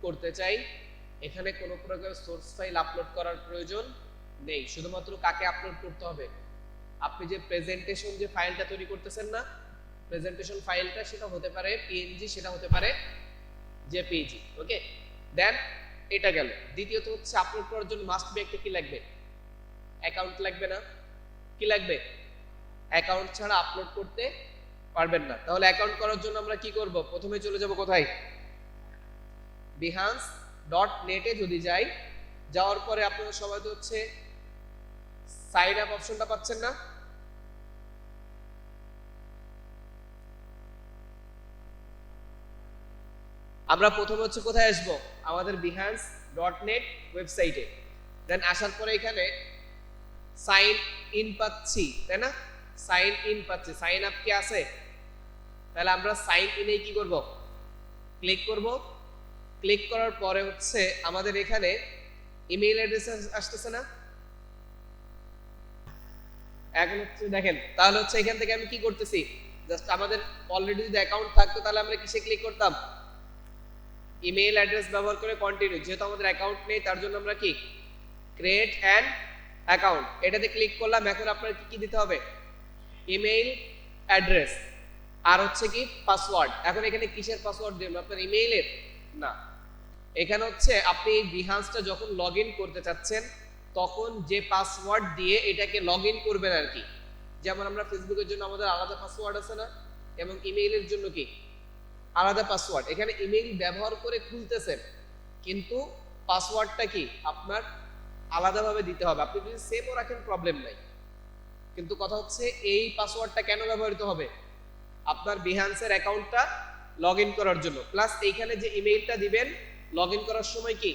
করতে চাই, এখানে কোনো প্রকার সোর্স ফাইল আপলোড করার প্রয়োজন নেই। শুধুমাত্র কাকে আপলোড করতে হবে, আপনি যে প্রেজেন্টেশন যে ফাইলটা তৈরি করতেছেন না, প্রেজেন্টেশন ফাইলটা সেটা হতে পারে পিএনজি, সেটা হতে পারে জেপিইজি। ওকে, দেন এটা গেল। দ্বিতীয়ত হচ্ছে আপলোড করার জন্য মাস্ট বি একটা কি লাগবে, অ্যাকাউন্ট লাগবে না? কি লাগবে? অ্যাকাউন্ট ছাড়া আপলোড করতে পারবেন না। তাহলে অ্যাকাউন্ট করার জন্য আমরা কি করব? প্রথমে চলে যাব কোথায়? behance.net এ যদি যাই, যাওয়ার পরে আপনারা সবাই তো হচ্ছে সাইন আপ অপশনটা পাচ্ছেন না? আমরা প্রথমে হচ্ছে কোথায় আসব? আমাদের behance.net ওয়েবসাইটে। দেন আসার পরে এখানে সাইন ইন পাচ্ছি, তাই না? সাইন ইন পাচ্ছি, সাইন আপ কি আছে? তাহলে আমরা সাইন ইনে কি করব? ক্লিক করব। ক্লিক করার পরে হচ্ছে আমাদের এখানে ইমেইল অ্যাড্রেস আসতেছে না? এখন হচ্ছে দেখেন, তাহলে হচ্ছে এখান থেকে আমি কি করতেছি, জাস্ট আমাদের অলরেডি যদি অ্যাকাউন্ট থাকতো তাহলে আমরা কিসে ক্লিক করতাম? ইমেইল অ্যাড্রেস ব্যবহার করে কন্টিনিউ। যেহেতু আমাদের অ্যাকাউন্ট নেই তার জন্য আমরা কি ক্রিয়েট অ্যান অ্যাকাউন্ট, এটাতে ক্লিক করলাম। এখন আপনার কি কি দিতে হবে? ইমেইল অ্যাড্রেস আর হচ্ছে কি পাসওয়ার্ড। এখন এখানে কিসের পাসওয়ার্ড দিবেন? আপনার ইমেইলের না, এখানে হচ্ছে আপনি এই বিহান্সটা যখন লগ ইন করতে চাচ্ছেন তখন যে পাসওয়ার্ড দিয়ে এটাকে লগ ইন করবেন আর কি। যেমন আমরা ফেসবুকের জন্য আমাদের আলাদা পাসওয়ার্ড আছে না, এবং ইমেইলের জন্য কি আলাদা পাসওয়ার্ড। এখানে ইমেইল ব্যবহার করে খুলতেছেন কিন্তু পাসওয়ার্ডটা কি আপনার আলাদাভাবে দিতে হবে। আপনি যদি সেমও রাখেন প্রবলেম নাই, কিন্তু কথা হচ্ছে এই পাসওয়ার্ডটা কেন ব্যবহৃত হবে? আপনার বিহান্সের অ্যাকাউন্টটা লগ ইন করার জন্য, প্লাস এইখানে যে ইমেইলটা দিবেন লগ ইন করার সময় কি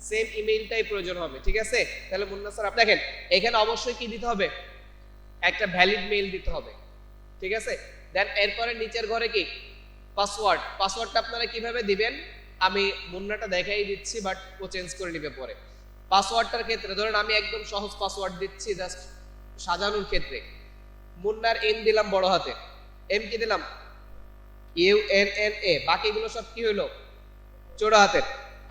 সেম ইমেইলটাই প্রয়োজন হবে। ঠিক আছে? তাহলে মুন্না স্যার আপনি দেখেন এখানে অবশ্যই কি দিতে হবে? একটা ভ্যালিড মেইল দিতে হবে। ঠিক আছে? দেন এরপরে নিচের ঘরে কি পাসওয়ার্ড। পাসওয়ার্ডটা আপনারা কিভাবে দিবেন আমি মুন্নাটা দেখাই দিচ্ছি, বাট ও চেঞ্জ করে নিবে পরে। পাসওয়ার্ডটার ক্ষেত্রে ধরেন আমি একদম সহজ পাসওয়ার্ড দিচ্ছি জাস্ট সাজানোর ক্ষেত্রে। মুন্নার এম দিলাম বড় হাতে, এম কি দিলাম ইউএনএনএ, বাকিগুলো সব কি হলো ছোট হাতের।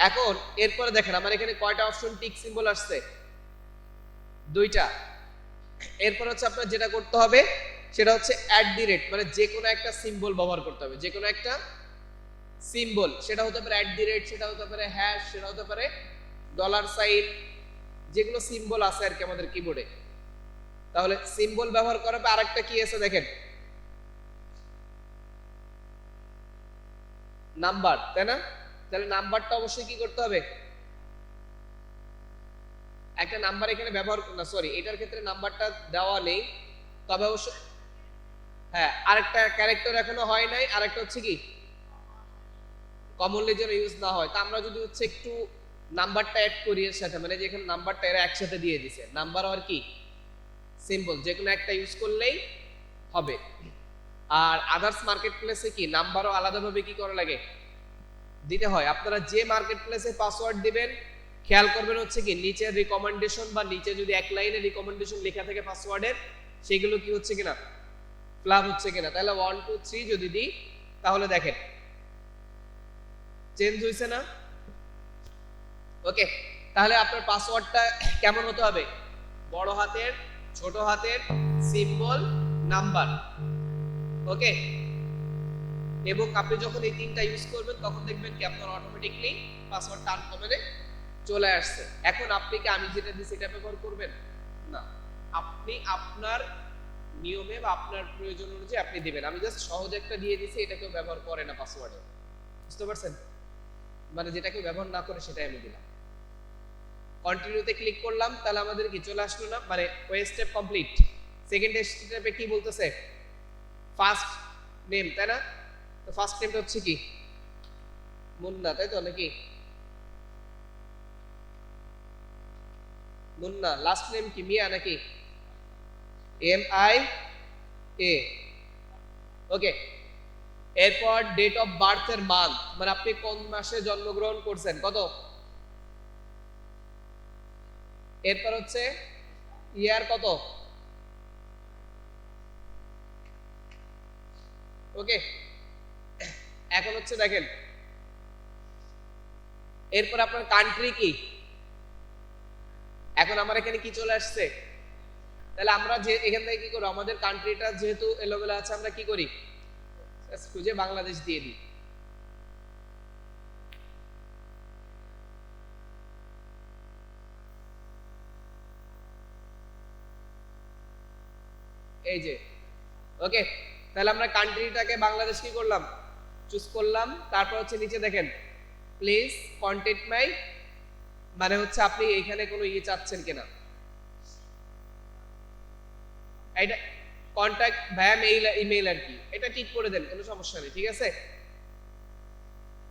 এখন এরপরে দেখেন আমার এখানে কয়টা অপশন টিক সিম্বল আসছে? দুইটা। এরপর হচ্ছে আপনার যেটা করতে হবে সেটা হচ্ছে @ মানে যে কোনো একটা সিম্বল ব্যবহার করতে হবে, যে কোনো একটা সিম্বল। সেটা হতে পারে @, সেটা হতে পারে হ্যাশ, সেটা হতে পারে $সাইন, যেগুলো সিম্বল আছে আর কি আমাদের কিবোর্ডে। তাহলে সিম্বল ব্যবহার করার পর আরেকটা কি আছে দেখেন, নাম্বার, তাই না? তাহলে নাম্বারটা অবশ্যই কি করতে হবে? একটা নাম্বার এখানে ব্যবহার না, সরি এটার ক্ষেত্রে নাম্বারটা দেওয়া নেই, তবে অবশ্য হ্যাঁ আরেকটা ক্যারেক্টার এখনো হয় নাই। আরেকটা হচ্ছে কি কমনলি যেন ইউজ না হয়, তা আমরা যদি হচ্ছে একটু নাম্বারটা অ্যাড করি এর সাথে, মানে যেখানে নাম্বারটা এরা একসাথে দিয়ে দিছে, নাম্বার আর কি সিম্বল, যে কোনো একটা ইউজ করলেই হবে। আর আদার্স মার্কেট প্লেসে কি নাম্বারও আলাদাভাবে কি করা লাগে, দিতে হয়। আপনারা যে মার্কেট প্লেসে পাসওয়ার্ড দিবেন খেয়াল করবেন হচ্ছে কি নিচের রিকমেন্ডেশন বা নিচে যদি এক লাইনে রিকমেন্ডেশন লেখা থাকে পাসওয়ার্ডের, সেগুলো কি হচ্ছে কিনা ফ্লাপ হচ্ছে কিনা। তাহলে 1 2 3 যদি দিই তাহলে দেখেন চেঞ্জ হয়েছে না? ওকে, তাহলে আপনার পাসওয়ার্ডটা কেমন হতে হবে? বড় হাতের, ছোট হাতের, সিম্বল, নাম্বার। ওকে, এবং আপনি যখন এই তিনটা ইউজ করবেন তখন দেখবেন কি আপনার অটোমেটিকলি পাসওয়ার্ডটা আনকমনে চলে আসছে। এখন আপনি কি আমি যেটা দিই সেটা ব্যবহার করবেন না, আপনি আপনার নিয়মে বা আপনার প্রয়োজন অনুযায়ী আপনি দিবেন। আমি জাস্ট সহজ একটা দিয়ে দিছি, এটা কেউ ব্যবহার করে না পাসওয়ার্ডে, বুঝতে পারছেন? মানে যেটা কেউ ব্যবহার না করে সেটাই আমি দিলাম। কন্টিনিউতে ক্লিক করলাম, তাহলে আমাদের কি চলে আসলো না, মানে ওই স্টেপ কমপ্লিট। সেকেন্ড স্টেপে কি বলতেছে? ফার্স্ট নেম, তাই না? তো ফার্স্ট নেমটা হচ্ছে কি মুন্না, তাই তো নাকি? মুন্না। লাস্ট নেম কি মিয়া নাকি? MIA। ওকে, এরপর ডেট অফ বার্থ এর মান্থ, মানে আপনি কোন মাসে জন্মগ্রহণ করছেন, কত। এরপর হচ্ছে ইয়ার কত। ওকে, এখন হচ্ছে দেখেন এরপর আপনার কান্ট্রি কি, এখন আমার এখানে কি চলে আসছে, তাহলে আমরা যে এখান থেকে কি করব, আমাদের কান্ট্রিটা যেহেতু এলোমেলো আছে আমরা কি করি, খুঁজে বাংলাদেশ দিয়ে দিই। এই যে ওকে, তাহলে আমরা কান্ট্রিটাকে বাংলাদেশ কি করলাম, চুজ করলাম। তারপর হচ্ছে নিচে দেখেন প্লিজ কন্টেক্ট মাই, মানে হচ্ছে আপনি এখানে কোনো ইয়ে চাচ্ছেন কিনা, এটা কন্ট্যাক্ট ভায়া মেইল ইমেইল আর কি, এটা ঠিক করে দেন, কোনো সমস্যা নেই, ঠিক আছে।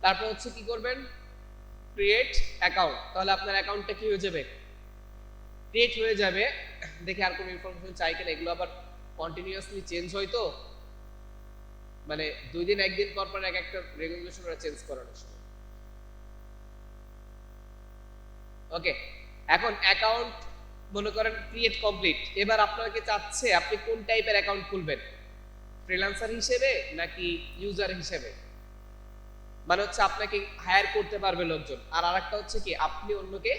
তারপর হচ্ছে কি করবেন, ক্রিয়েট অ্যাকাউন্ট, তাহলে আপনার অ্যাকাউন্টটা কি হয়ে যাবে, ক্রিয়েট হয়ে যাবে। দেখে আর কোনো ইনফরমেশন চাই কিনা, এগুলো আবার কন্টিনিউয়াসলি চেঞ্জ হয় তো, মানে 2 দিন 1 দিন পর পর এক একটা রেগুলেশন চেঞ্জ করানোর সময়। ওকে, এখন অ্যাকাউন্ট মনে করেন ক্রিয়েট কমপ্লিট, এবার আপনাকে চাচ্ছে আপনি কোন টাইপের অ্যাকাউন্ট খুলবেন, ফ্রিল্যান্সার হিসেবে নাকি ইউজার হিসেবে, মানে হচ্ছে আপনাকে হায়ার করতে পারবে লোকজন, আর আরেকটা হচ্ছে কি আপনি অন্যকে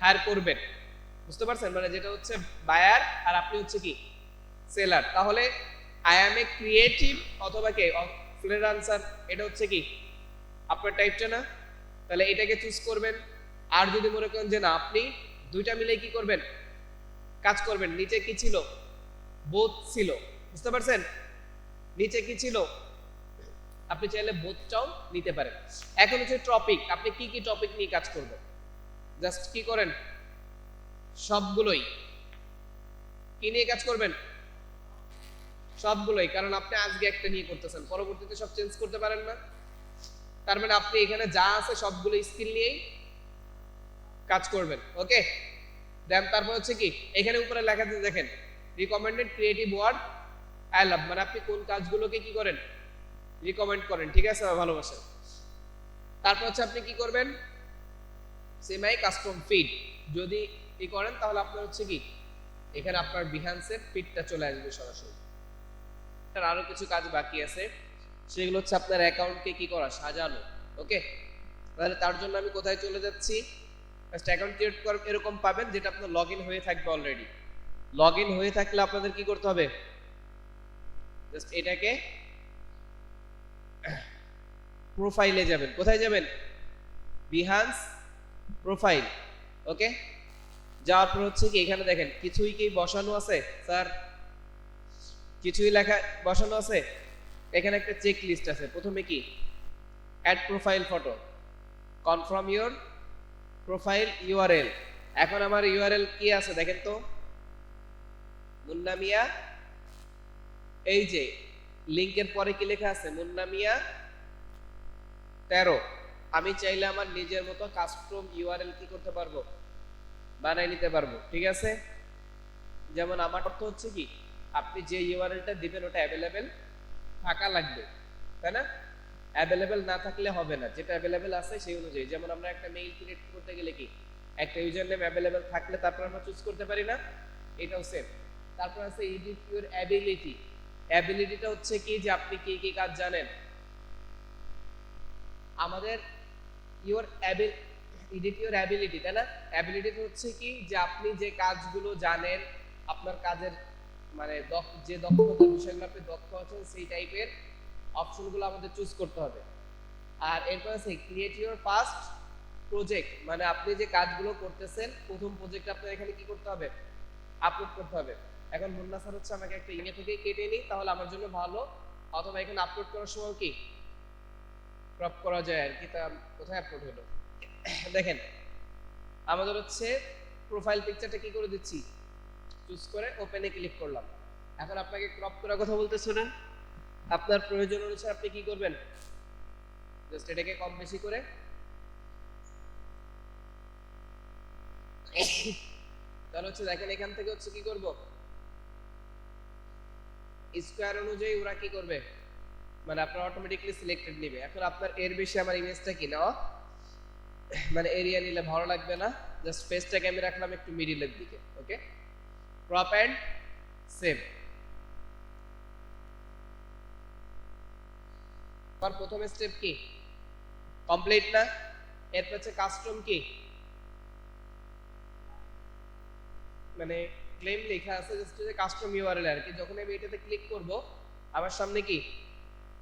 হায়ার করবেন, বুঝতে পারছেন, মানে যেটা হচ্ছে বায়ার আর আপনি হচ্ছে কি সেলার। তাহলে আই অ্যাম এ ক্রিয়েটিভ অথবা কে ফ্রিল্যান্সার, এটা হচ্ছে কি আপনার টাইপটা না, তাহলে এটাকে চুজ করবেন। আর যদি মনে করেন যে না আপনি দুইটা মিলে কি করবেন, কাজ করবেন, নিচে কি ছিল, বোথ ছিল, বুঝতে পারছেন, নিচে কি ছিল, আপনি চাইলে বোথটাও নিতে পারেন। এখন হচ্ছে টপিক, আপনি কি কি টপিক নিয়ে কাজ করবেন, জাস্ট কি করেন সবগুলোই, কি নিয়ে কাজ করবেন, সবগুলোই, কারণ আপনি আজকে একটা নিয়ে করতেছেন, পরবর্তীতে সব চেঞ্জ করতে পারেন না, তার মানে আপনি এখানে যা আছে সবগুলো স্কিল নিয়েই কাজ করবেন। ওকে, দেন তারপর হচ্ছে কি এখানে উপরে লেখা আছে দেখেন recommended creative work I love, মানে আপনি কোন কাজগুলোকে কি করেন, রিকমেন্ড করেন, ঠিক আছে, ভালোবাসেন। তারপর হচ্ছে আপনি কি করবেন, সেমাই কাস্টম ফিড, যদি কি করেন তাহলে আপনার হচ্ছে কি এখানে আপনার বিহান্সের ফিডটা চলে আসবে সরাসরি। তার আরো কিছু কাজ বাকি আছে, সেগুলো হচ্ছে আপনার অ্যাকাউন্টকে কি করা, সাজানো। ওকে, তাহলে তার জন্য আমি কোথায় চলে যাচ্ছি, জাস্ট অ্যাকাউন্ট ক্রিয়েট কর, এরকম পাবেন যেটা আপনার লগইন হয়ে থাকবে অলরেডি। লগইন হয়ে থাকলে আপনাদের কি করতে হবে, জাস্ট এটাকে প্রোফাইলে যাবেন, কোথায় যাবেন, বিহান্স প্রোফাইল। ওকে, যাওয়ার পর হচ্ছে কি এখানে দেখেন কিছুই কি বসানো আছে স্যার, কিছুই লেখা বসানো আছে, এখানে একটা চেক লিস্ট আছে, প্রথমে কি add profile photo, confirm your profile URL, এখন আমার ইউআরএল কি আছে দেখেন তো, মুন্না মিয়া, এই যে লিংকের পরে কি লেখা আছে, মুন্না মিয়া 13, আমি চাইলে আমার নিজের মতো কাস্টম ইউআরএল কি করতে পারবো, বানাই নিতে পারবো, ঠিক আছে। যেমন আমার অর্থ হচ্ছে কি আপনি যে ইউআরএলটা দিবেন ওটা অ্যাভেলেবেল থাকা লাগবে, তাই না, অ্যাভেলেবেল না থাকলে হবে না, যেটা অ্যাভেলেবেল আছে সেই অনুযায়ী, যেমন আমরা একটা মেইল ক্রিয়েট করতে গেলে কি একটা ইউজার নেম অ্যাভেলেবেল থাকলে তারপর আমরা চুজ করতে পারি না, এটাও সেম। তারপর আছে এডিট ইউর অ্যাবিলিটি, অ্যাবিলিটিটা হচ্ছে কি যে আপনি কি কি কাজ জানেন, আমাদের ইউর এডিট ইউর অ্যাবিলিটি, তাই না, অ্যাবিলিটি হচ্ছে কি যে আপনি যে কাজগুলো জানেন, আপনার কাজের মানে যে দক্ষতার বিষয়গুলো আপনি দক্ষ আছেন সেই টাইপের অপশনগুলো আমাদের চুজ করতে হবে। আর এরপর আছে ক্রিয়েট ইউর ফার্স্ট প্রজেক্ট, মানে আপনি যে কাজগুলো করতেছেন প্রথম প্রজেক্ট আপনার এখানে কি করতে হবে, আপলোড করতে হবে। এখন মুন্না স্যার হচ্ছে আমাকে একটা ইমেল থেকে কেটে নিই তাহলে আমার জন্য ভালো, অথবা এখানে আপলোড করার সময় কি ক্রপ করা যায় আর কি, তা কোথায় আপলোড হলো দেখেন আমাদের হচ্ছে প্রোফাইল পিকচারটা কি করে দিচ্ছি, চুজ করে ওপেনে ক্লিক করলাম। এখন আপনাকে ক্রপ করার কথা বলতেছে না, আপনার প্রয়োজন অনুসারে আপনি কি করবেন, জাস্ট এটাকে কম বেশি করে তাহলে হচ্ছে দেখেন এখান থেকে হচ্ছে কি করব, স্কয়ার অনুযায়ী ওরা কি করবে, মানে আপনার অটোমেটিক্যালি সিলেক্টেড নেবে। এখন আপনার এর বেশি আমার ইমেজটা কি নেওয়া মানে এরিয়া নিলে ভালো লাগবে না, জাস্ট ফেসটাকে আমি রাখলাম একটু মিডিলের দিকে। ওকে, ক্রপ এন্ড সেভ। আমার প্রথম স্টেপ কি কমপ্লিট না, এরপর হচ্ছে কাস্টম কি, মানে ক্লেম লেখা আছে জাস্ট যে কাস্টম ইউআরএল আর কি। যখন আমি এটাতে ক্লিক করব আমার সামনে কি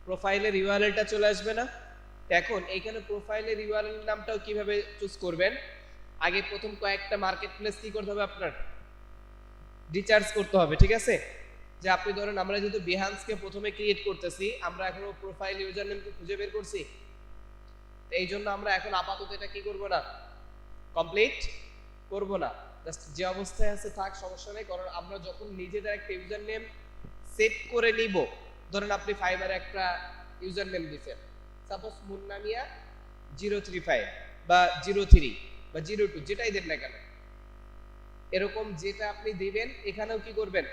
প্রোফাইলের ইউআরএলটা চলে আসবে না? এখন এইখানে প্রোফাইলের ইউআরএল নামটাও কিভাবে চুজ করবেন? আগে প্রথম কয়েকটা মার্কেট প্লেস কি করতে হবে আপনার, রিচার্জ করতে হবে, ঠিক আছে? যে আপনি ধরেন আমরা যেহেতু বিহান্সকে প্রথমে ক্রিয়েট করতেছি, আমরা এখনো প্রোফাইল ইউজার নেমকে খুঁজে বের করছি, এই জন্য আমরা এখন আপাতত এটা কি করব না, কমপ্লিট করব না, জাস্ট যে অবস্থায় আছে থাক, সমস্যা নেই। কারণ আমরা যখন নিজেদের একটা ইউজার নেম সেট করে নিব, ধরেন আপনি ফাইবারে একটা ইউজার নেম দিচ্ছেন, সাপোজ মুন্নামিয়া 035 বা 03 বা 02 যেটাই দেন না কেন, এরকম যেটা আপনি দিবেন এখানেও কি করবেন,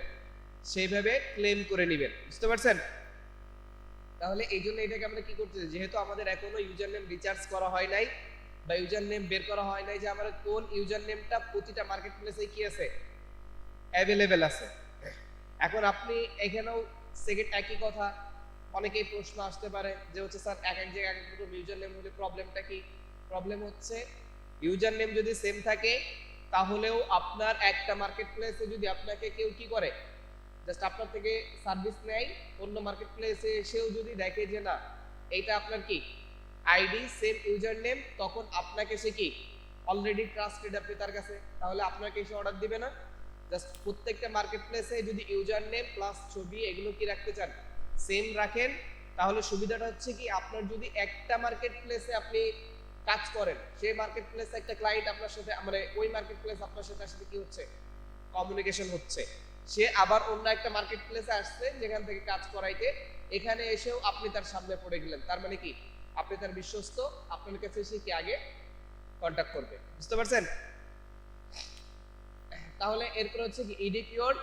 সেইভাবে ক্লেম করে নেবেন, বুঝতে পারছেন? তাহলে এই জন্য এটাকে আমরা কি করতেছি, যেহেতু আমাদের এখনো ইউজার নেম রিচার্জ করা হয় নাই বা ইউজার নেম বের করা হয় নাই যে আমার কোন ইউজার নেমটা প্রতিটা মার্কেট প্লেসে কি আছে, অ্যাভেলেবেল আছে। এখন আপনি এখানেও সেকেন্ড একই কথা, অনেকেই প্রশ্ন আসতে পারে যে হচ্ছে স্যার এক এক জায়গায় এক এক রকম ইউজার নেম হলে প্রবলেমটা কি? প্রবলেম হচ্ছে ইউজার নেম যদি সেম থাকে তাহলেও আপনার একটা মার্কেট প্লেসে যদি আপনাকে কেউ কি করে, জাস্ট আপনার থেকে সার্ভিস নেয়, অন্য মার্কেট প্লেসে এসেও যদি দেখে যে না এইটা আপনার কি আইডি সেম ইউজার নেম, তখন আপনাকে সে কি অলরেডি ট্রাস্টেড আপনি তার কাছে, তাহলে আপনাকে এসে অর্ডার দিবে না। জাস্ট প্রত্যেকটা মার্কেট প্লেসে যদি ইউজার নেম প্লাস ছবি এগুলো কি রাখতে চান, সেম রাখেন, তাহলে সুবিধাটা হচ্ছে কি আপনার যদি একটা মার্কেট প্লেসে আপনি কাজ করেন, সেই মার্কেট প্লেসে একটা ক্লায়েন্ট আপনার সাথে, মানে ওই মার্কেট প্লেস আপনার সাথে কি হচ্ছে, কমিউনিকেশন হচ্ছে, সে আবার অন্য একটা মার্কেট প্লেসে আসছে যেখান থেকে কাজ করাইতে, এখানে এসেও আপনি তার সামনে পড়ে গেলেন, তার মানে কি আপনি তার বিশ্বস্ত, আপনার কাছে এসে কি আগে কন্টাক্ট করবে, বুঝতে পারছেন? তাহলে এরপর হচ্ছে কি edit your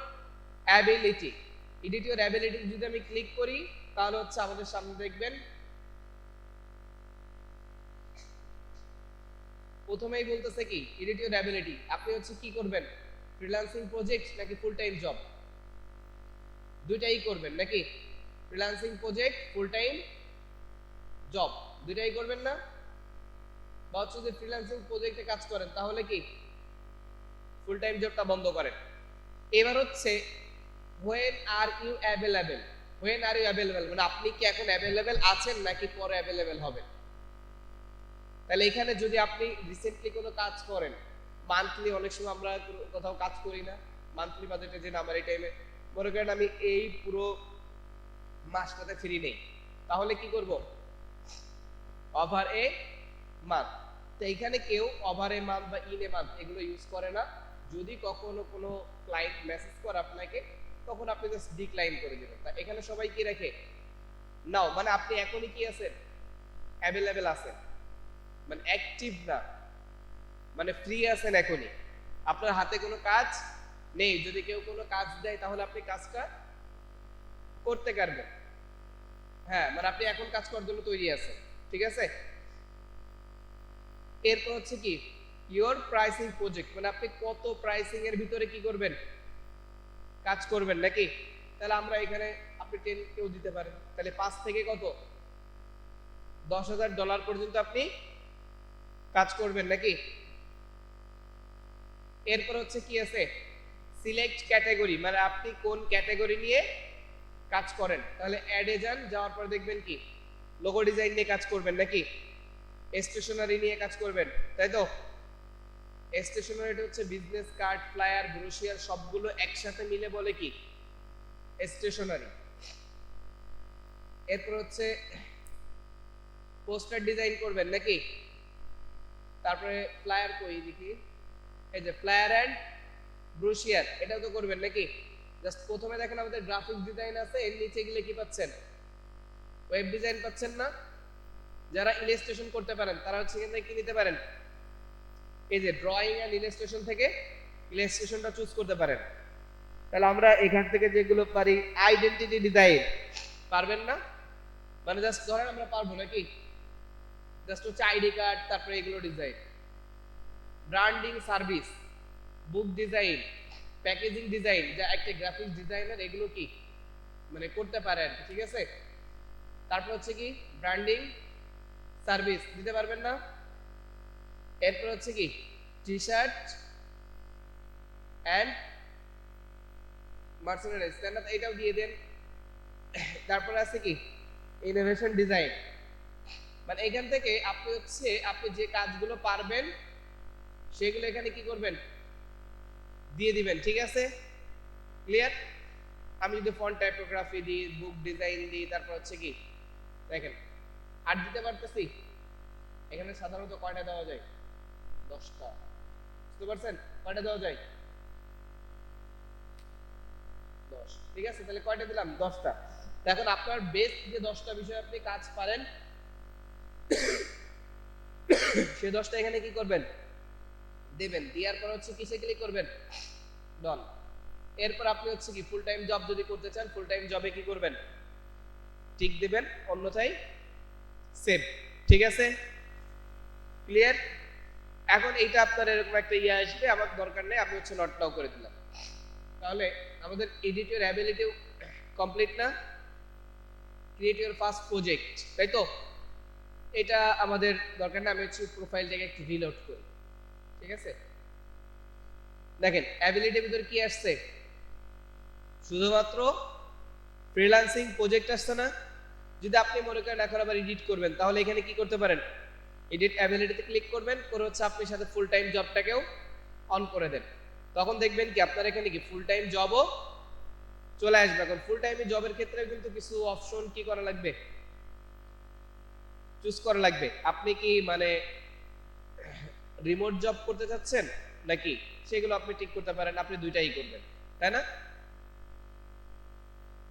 ability. Edit your ability যদি আমি ক্লিক করি তাহলে হচ্ছে আমাদের সামনে দেখবেন প্রথমেই বলতেছে কি এডিট ইওর অ্যাবিলিটি, আপনি হচ্ছে কি করবেন, ফ্রিল্যান্সিং প্রজেক্ট নাকি ফুল টাইম জব, দুইটাই করবেন নাকি? Freelancing project, full time job, দুইটাই করবেন না? বা হচ্ছে যে ফ্রিল্যান্সিং প্রজেক্টে কাজ করেন তাহলে কি ফুল টাইম জবটা বন্ধ করেন। এবার হচ্ছে when are you available, when are you available মানে আপনি কি এখন অ্যাভেলেবেল আছেন নাকি পরে অ্যাভেলেবেল হবেন। তাহলে এখানে যদি আপনি রিসেন্টলি কোনো কাজ করেন, মান্থলি অনেক সময় আমরা কোথাও কাজ করি না, মান্থলি বাজেটে যে আমার এই টাইমে মনে করেন আমি এই পুরো মাসটাতে ফ্রি নেই, তাহলে কি করব, ওভার এ মান্থ। তো এখানে কেউ ওভার এ মান্থ বা ইন এ মান্থ এগুলো ইউজ করে না। যদি কখনো কোনো ক্লায়েন্ট মেসেজ করে আপনাকে, তখন আপনি জাস্ট ডিক্লাইন করে দিবেন। তা এখানে সবাই কি রাখে, নাও, মানে আপনি এখনই কি আছেন, অ্যাভেলেবেল আছেন, মানে অ্যাক্টিভ না, মানে ফ্রি আছেন এখনই, আপনার হাতে কোনো কাজ নেই। যদি কেউ কোনো কাজ দেয় তাহলে আপনি কাজটা করতে পারবেন, হ্যাঁ, মানে আপনি এখন কাজ করার জন্য তৈরি আছেন, ঠিক আছে? এরপর হচ্ছে কি ইওর প্রাইসিং প্রজেক্ট, মানে আপনি কত প্রাইসিং এর ভিতরে কি করবেন, কাজ করবেন নাকি? তাহলে আমরা এখানে আপনি 10 কেউ দিতে পারেন, তাহলে 5 থেকে কত $10,000 পর্যন্ত আপনি কাজ করবেন নাকি? এরপর হচ্ছে কি আছে, সিলেক্ট ক্যাটাগরি, মানে আপনি কোন ক্যাটাগরি নিয়ে কাজ করেন। তাহলে অ্যাডে যান, যাওয়ার পর দেখবেন কি লোগো ডিজাইন নিয়ে কাজ করবেন নাকি, স্টেশনারি নিয়ে কাজ করবেন, তাই তো? স্টেশনারিটা হচ্ছে বিজনেস কার্ড, ফ্লায়ার, ব্রোশিয়ার সবগুলো একসাথে মিলে বলে কি স্টেশনারি। এরপর হচ্ছে পোস্টার ডিজাইন করবেন নাকি, তারপরে ফ্লায়ার কই দেখি, এই যে ফ্লায়ার এন্ড ব্রোশিয়ার এটাও তো করবেন নাকি? জাস্ট প্রথমে দেখেন আমাদের গ্রাফিক্স ডিজাইন আছে, এর নিচে গেলে কি পাচ্ছেন, ওয়েব ডিজাইন পাচ্ছেন না? যারা ইলাস্ট্রেশন করতে পারেন তারা হচ্ছে এখান থেকে কি নিতে পারেন, এই যে ড্রয়িং এন্ড ইলাস্ট্রেশন থেকে ইলাস্ট্রেশনটা চুজ করতে পারেন। তাহলে আমরা এখান থেকে যেগুলো পারি, আইডেন্টিটি ডিজাইন পারবেন না, মানে জাস্ট ধরেন আমরা পারবো নাকি, জাস্ট হচ্ছে আইডি কার্ড, তারপরে এগুলো ডিজাইন, ব্র্যান্ডিং সার্ভিস, বুক ডিজাইন, প্যাকেজিং ডিজাইন, যা একটা গ্রাফিক্স ডিজাইনার এগুলো কি মানে করতে পারেন, ঠিক আছে? তারপর হচ্ছে কি ব্র্যান্ডিং সার্ভিস দিতে পারবেন না, এরপর হচ্ছে কি টি শার্ট অ্যান্ড মার্চেন্ডাইজ, এটাও দিয়ে দেন। তারপরে আছে কি ইনোভেশন ডিজাইন, মানে এখান থেকে আপনি হচ্ছে আপনি যে কাজগুলো পারবেন সেগুলো এখানে কি করবেন দিয়ে দিবেন, ঠিক আছে ক্লিয়ার। আমি যদি ফন্ট টাইপোগ্রাফি দিই, বুক ডিজাইন দিই, তারপর হচ্ছে কি দেখেন আর দিতে পারতেছি। এখানে সাধারণত কয়টা দেওয়া যায় 10টা, বুঝতে পারছেন কয়টা দেওয়া যায় 10, ঠিক আছে তাহলে কয়টা দিলাম 10টা। এখন আপনার বেস্ট যে 10টা বিষয় আপনি কাজ পারেন সে 10টা এখানে কি করবেন দেবেন, দেওয়ার পর হচ্ছে কিসে ক্লিক করবেন ডন। এরপর আপনি হচ্ছে কি ফুল টাইম জব যদি করতে চান ফুল টাইম জবে কি করবেন টিক দিবেন, অন্যথায় সেভ, ঠিক আছে ক্লিয়ার। এখন এইটা আপনার এরকম একটা ইয়ে আসবে, আমার দরকার নেই, আমি হচ্ছে নট নাও করে দিলাম। তাহলে আমাদের এডিটর অ্যাবিলিটি কমপ্লিট না, ক্রিয়েট ইউর ফার্স্ট প্রজেক্ট, তাই তো এটা আমাদের দরকার না, আমি হচ্ছে প্রোফাইলটাকে একটু রিলোড করি, ঠিক আছে। দেখেন অ্যাবিলিটির ভিতরে কি আসছে শুধুমাত্র ফ্রিল্যান্সিং প্রজেক্ট আসছে না। যদি আপনি মনে করেন এখন আবার এডিট করবেন তাহলে এখানে কি করতে পারেন এডিট অ্যাবিলিটিতে ক্লিক করবেন, করে হচ্ছে আপনি সাথে ফুল টাইম জবটাকেও অন করে দেন, তখন দেখবেন কি আপনার এখানে কি ফুল টাইম জবও চলে আসবে। এখন ফুল টাইম জবের ক্ষেত্রে কিন্তু কিছু অপশন কি করা লাগবে চুজ করা লাগবে। আপনি কি মানে রিমোট জব করতে চাচ্ছেন নাকি, সেগুলো আপনি ঠিক করতে পারেন, আপনি দুইটাই করবেন তাই না।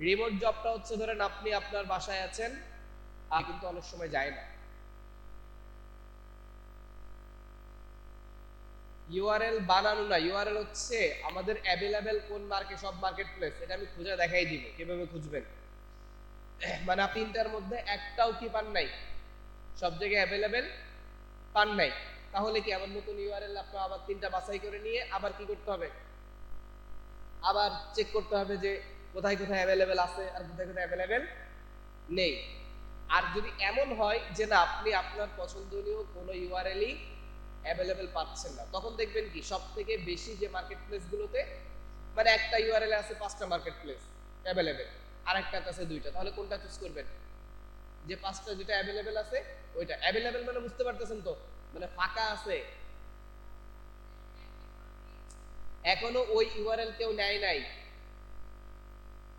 রিমোট জবটা হচ্ছে ধরেন আপনি আপনার বাসায় আছেন আর কিন্তু অনেক সময় যায় না, ইউআরএল বানানো না, ইউআরএল হচ্ছে আমাদের অ্যাভেলেবেল কোন মার্কেট, সব মার্কেট প্লেস, এটা আমি খুঁজে দেখাই দিব কিভাবে খুঁজবেন। মানে আপনি তিনটার মধ্যে একটাও কি পান নাই, সব জায়গায় অ্যাভেলেবেল পান নাই, তাহলে কি আবার নতুন ইউআরএল আপনার আবার তিনটা বাছাই করে নিয়ে আবার কি করতে হবে আবার চেক করতে হবে যে কোথায় কোথায় অ্যাভেলেবেল আছে আর কোথায় কোথায় অ্যাভেলেবেল নেই। আর যদি এমন হয় যে না আপনি আপনার পছন্দনীয় কোনো ইউআরএলই অ্যাভেলেবেল পাচ্ছেন না, তখন দেখবেন কি সবথেকে বেশি যে মার্কেট প্লেস গুলোতে মানে একটা ইউআরএল আছে 5টা মার্কেট প্লেস অ্যাভেলেবেল আর একটা আছে 2টা, তাহলে কোনটা চুজ করবেন, যে 5টা যেটা অ্যাভেলেবেল আছে ওইটা। অ্যাভেলেবেল মানে বুঝতে পারতেছেন তো, মানে ফাঁকা আছে, এখনো ওই ইউআরএল কেউ নেয় নাই,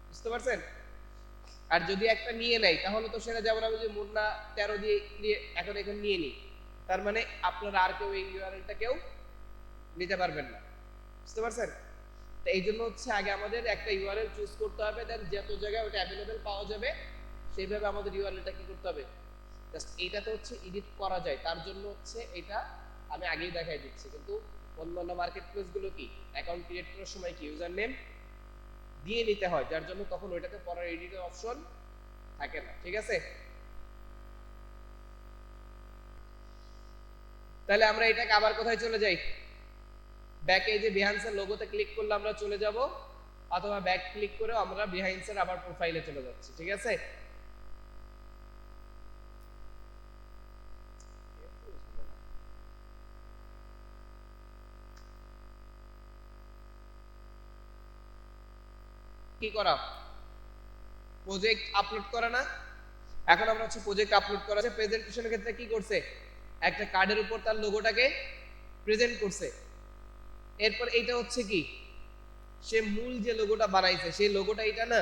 বুঝতে পারছেন। আর যদি একটা নিয়ে নেয় তাহলে তো সেটা যেমন আমি যে মুন্না 13 দিয়ে এখন এখন নিয়ে নিই, তার মানে আপনারা আর কেউ এই ইউআরএলটা কেউ নিতে পারবেন না, বুঝতে পারছেন। তো এই জন্য হচ্ছে আগে আমাদের একটা ইউআরএল চুজ করতে হবে, দেন যত জায়গায় ওটা অ্যাভেলেবেল পাওয়া যাবে সেইভাবে আমাদের ইউআরএলটা কি করতে হবে, জাস্ট এইটা তো হচ্ছে এডিট করা যায়, তার জন্য হচ্ছে এটা আমি আগেই দেখাই দিচ্ছি। কিন্তু অন্যান্য মার্কেট প্লেস গুলো কি অ্যাকাউন্ট ক্রিয়েট করার সময় কি ইউজার নেম দিয়ে নিতে হয়, যার জন্য তখন ওইটাতে পরের এডিটের অপশন থাকে না, ঠিক আছে। তাহলে আমরা এটাকে আবার কোথায় চলে যাই, ব্যাকে যে বিহাইন্ডসের লোগোতে ক্লিক করলে আমরা চলে যাব, অথবা ব্যাক ক্লিক করেও আমরা বিহাইন্ডসের আবার প্রোফাইলে চলে যাচ্ছি, ঠিক আছে। কি করা প্রজেক্ট আপলোড করা না, এখন আমরা হচ্ছে প্রজেক্ট আপলোড করা আছে। প্রেজেন্টেশনের ক্ষেত্রে কি করছে একটা কার্ডের উপর তার লোগোটাকে প্রেজেন্ট করছে, এরপর এইটা হচ্ছে কি সে মূল যে লোগোটা বানাইছে সেই লোগোটা এটা না,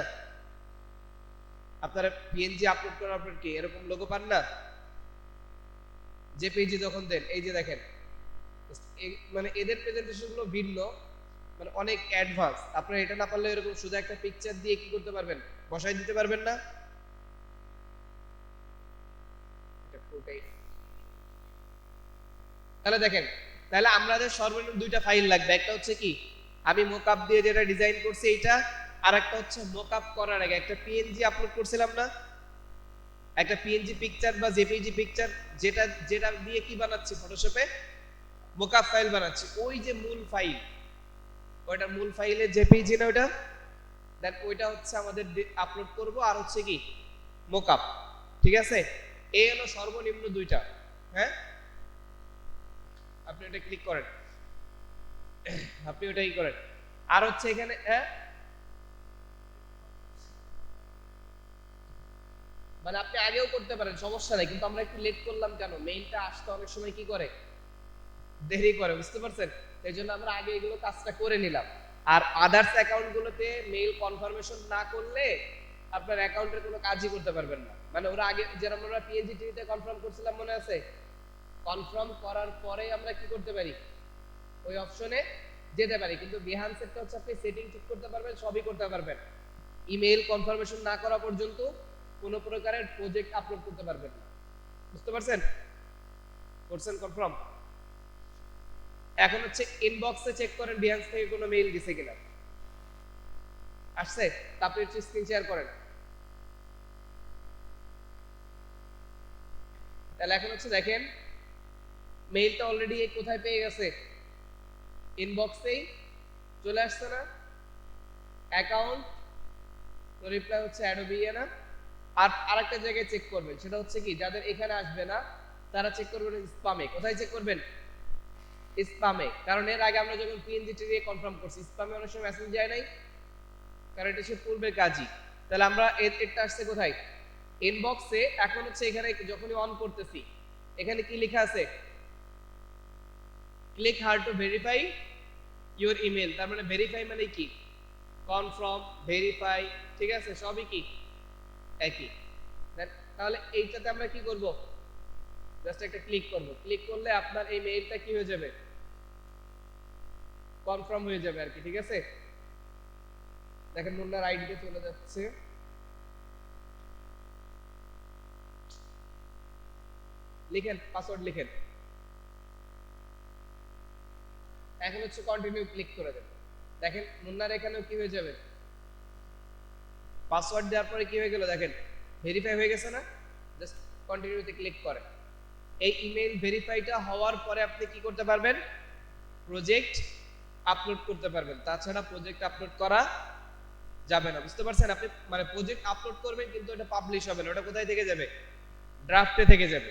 আপনারা পিএনজি আপলোড করার পর কি এরকম লোগো পান না, জেপিজি যখন দেন এই যে দেখেন, মানে এদের প্রেজেন্টেশন গুলো ভিন্ন, মানে অনেক অ্যাডভান্স। আপনারা এটা না পারলে এরকম শুধু একটা পিকচার দিয়ে কি করতে পারবেন বসাই দিতে পারবেন না, তাহলে দেখেন তাহলে আমাদের সর্বনিম্ন দুইটা ফাইল লাগবে, একটা হচ্ছে কি আমি মোকআপ দিয়ে যেটা ডিজাইন করছি এইটা, আর একটা হচ্ছে মোকআপ করার আগে একটা পিএনজি আপলোড করছিলাম না, একটা পিএনজি পিকচার বা জেপিজি পিকচার, যেটা যেটা দিয়ে কি বানাচ্ছি ফটোশপে মোকআপ ফাইল বানাচ্ছি, ওই যে মূল ফাইল ওইটা মূল ফাইলে জেপিজি না ওইটা, দেন ওইটা হচ্ছে আমাদের আপলোড করব, আর হচ্ছে কি মোকআপ, ঠিক আছে। এই হলো সর্বনিম্ন দুইটা, হ্যাঁ আপনি এটা ক্লিক করেন, আপনি ওটাই করেন। আর হচ্ছে এখানে মানে আপনি আগেও করতে পারেন, সমস্যা নাই, কিন্তু আমরা একটু লেট করলাম কেন, মেইলটা আসতে অনেক সময় কি করে, দেরি করে, বুঝতে পারছেন? এই জন্য আমরা আগে এগুলো কাজটা করে নিলাম। আর আদার্স অ্যাকাউন্ট গুলোতে মেইল কনফার্মেশন না করলে আপনার অ্যাকাউন্টের কোনো কাজই করতে পারবেন না। মানে ওরা আগে যেরকম আমরা পিএনজি টিভিতে কনফার্ম করছিলাম, মনে আছে? কনফার্ম করার পরে আমরা কি করতে পারি, ওই অপশনে যেতে পারি, কিন্তু বিহান্সেরটা হচ্ছে আপনি সেটিং ঠিক করতে পারবেন, সবই করতে পারবেন, ইমেইল কনফার্মেশন না করা পর্যন্ত কোনো প্রকারের প্রজেক্ট আপলোড করতে পারবেন না। বুঝতে পারছেন? করছেন কনফার্ম? এখন হচ্ছে ইনবক্সে চেক করেন বিহান্স থেকে কোনো মেইল গেছে কিনা, আসছে? তারপরে হচ্ছে স্ক্রিন শেয়ার করেন। তাহলে এখন হচ্ছে দেখেন মেইলটা অলরেডি কোথায় পেয়ে গেছে, ইনবক্সেই চলে আসছে না? অ্যাকাউন্ট রিপ্লাই হচ্ছে অ্যাডোবি না? আর আরেকটা জায়গায় চেক করবেন, সেটা হচ্ছে কি, যাদের এখানে আসবে না তারা চেক করবেন স্প্যামে। কোথায় চেক করবেন? স্প্যামে। কারণ এর আগে আমরা যখন পিএনজি দিয়ে কনফার্ম করছি, স্প্যামে অনেক সময় মেসেজ যায় নাই, কারণ এটা হচ্ছে পূর্বের কাজই। তাহলে আমরা এটা আসছে কোথায়, ইনবক্সে। এখন হচ্ছে এখানে যখনই অন করতেছি, এখানে কি লেখা আছে, click her to verify your email. তার মানে ভেরিফাই মানে কি, কনফার্ম, ভেরিফাই, ঠিক আছে, সবই কি একই। তাহলে এইটাতে আমরা কি করব, জাস্ট একটা ক্লিক করব, ক্লিক করলে আপনার এই মেইলটা কি হয়ে যাবে, কনফার্ম হয়ে যাবে আর কি, ঠিক আছে? দেখেন মুন্নার আইডিতে চলে যাচ্ছে, লিখেন পাসওয়ার্ড লিখেন, এখন হচ্ছে কন্টিনিউ ক্লিক করে দেন। দেখেন মুন্নার এখানেও কি হয়ে যাবে, পাসওয়ার্ড দেওয়ার পরে কি হয়ে গেল, দেখেন ভেরিফাই হয়ে গেছে না? জাস্ট কন্টিনিউতে ক্লিক করেন। এই ইমেল ভেরিফাইটা হওয়ার পরে আপনি কি করতে পারবেন, প্রজেক্ট আপলোড করতে পারবেন, তাছাড়া প্রজেক্ট আপলোড করা যাবে না। বুঝতে পারছেন? আপনি মানে প্রজেক্ট আপলোড করবেন কিন্তু এটা পাবলিশ হবে না, ওটা কোথায় থেকে যাবে, ড্রাফটে থেকে যাবে,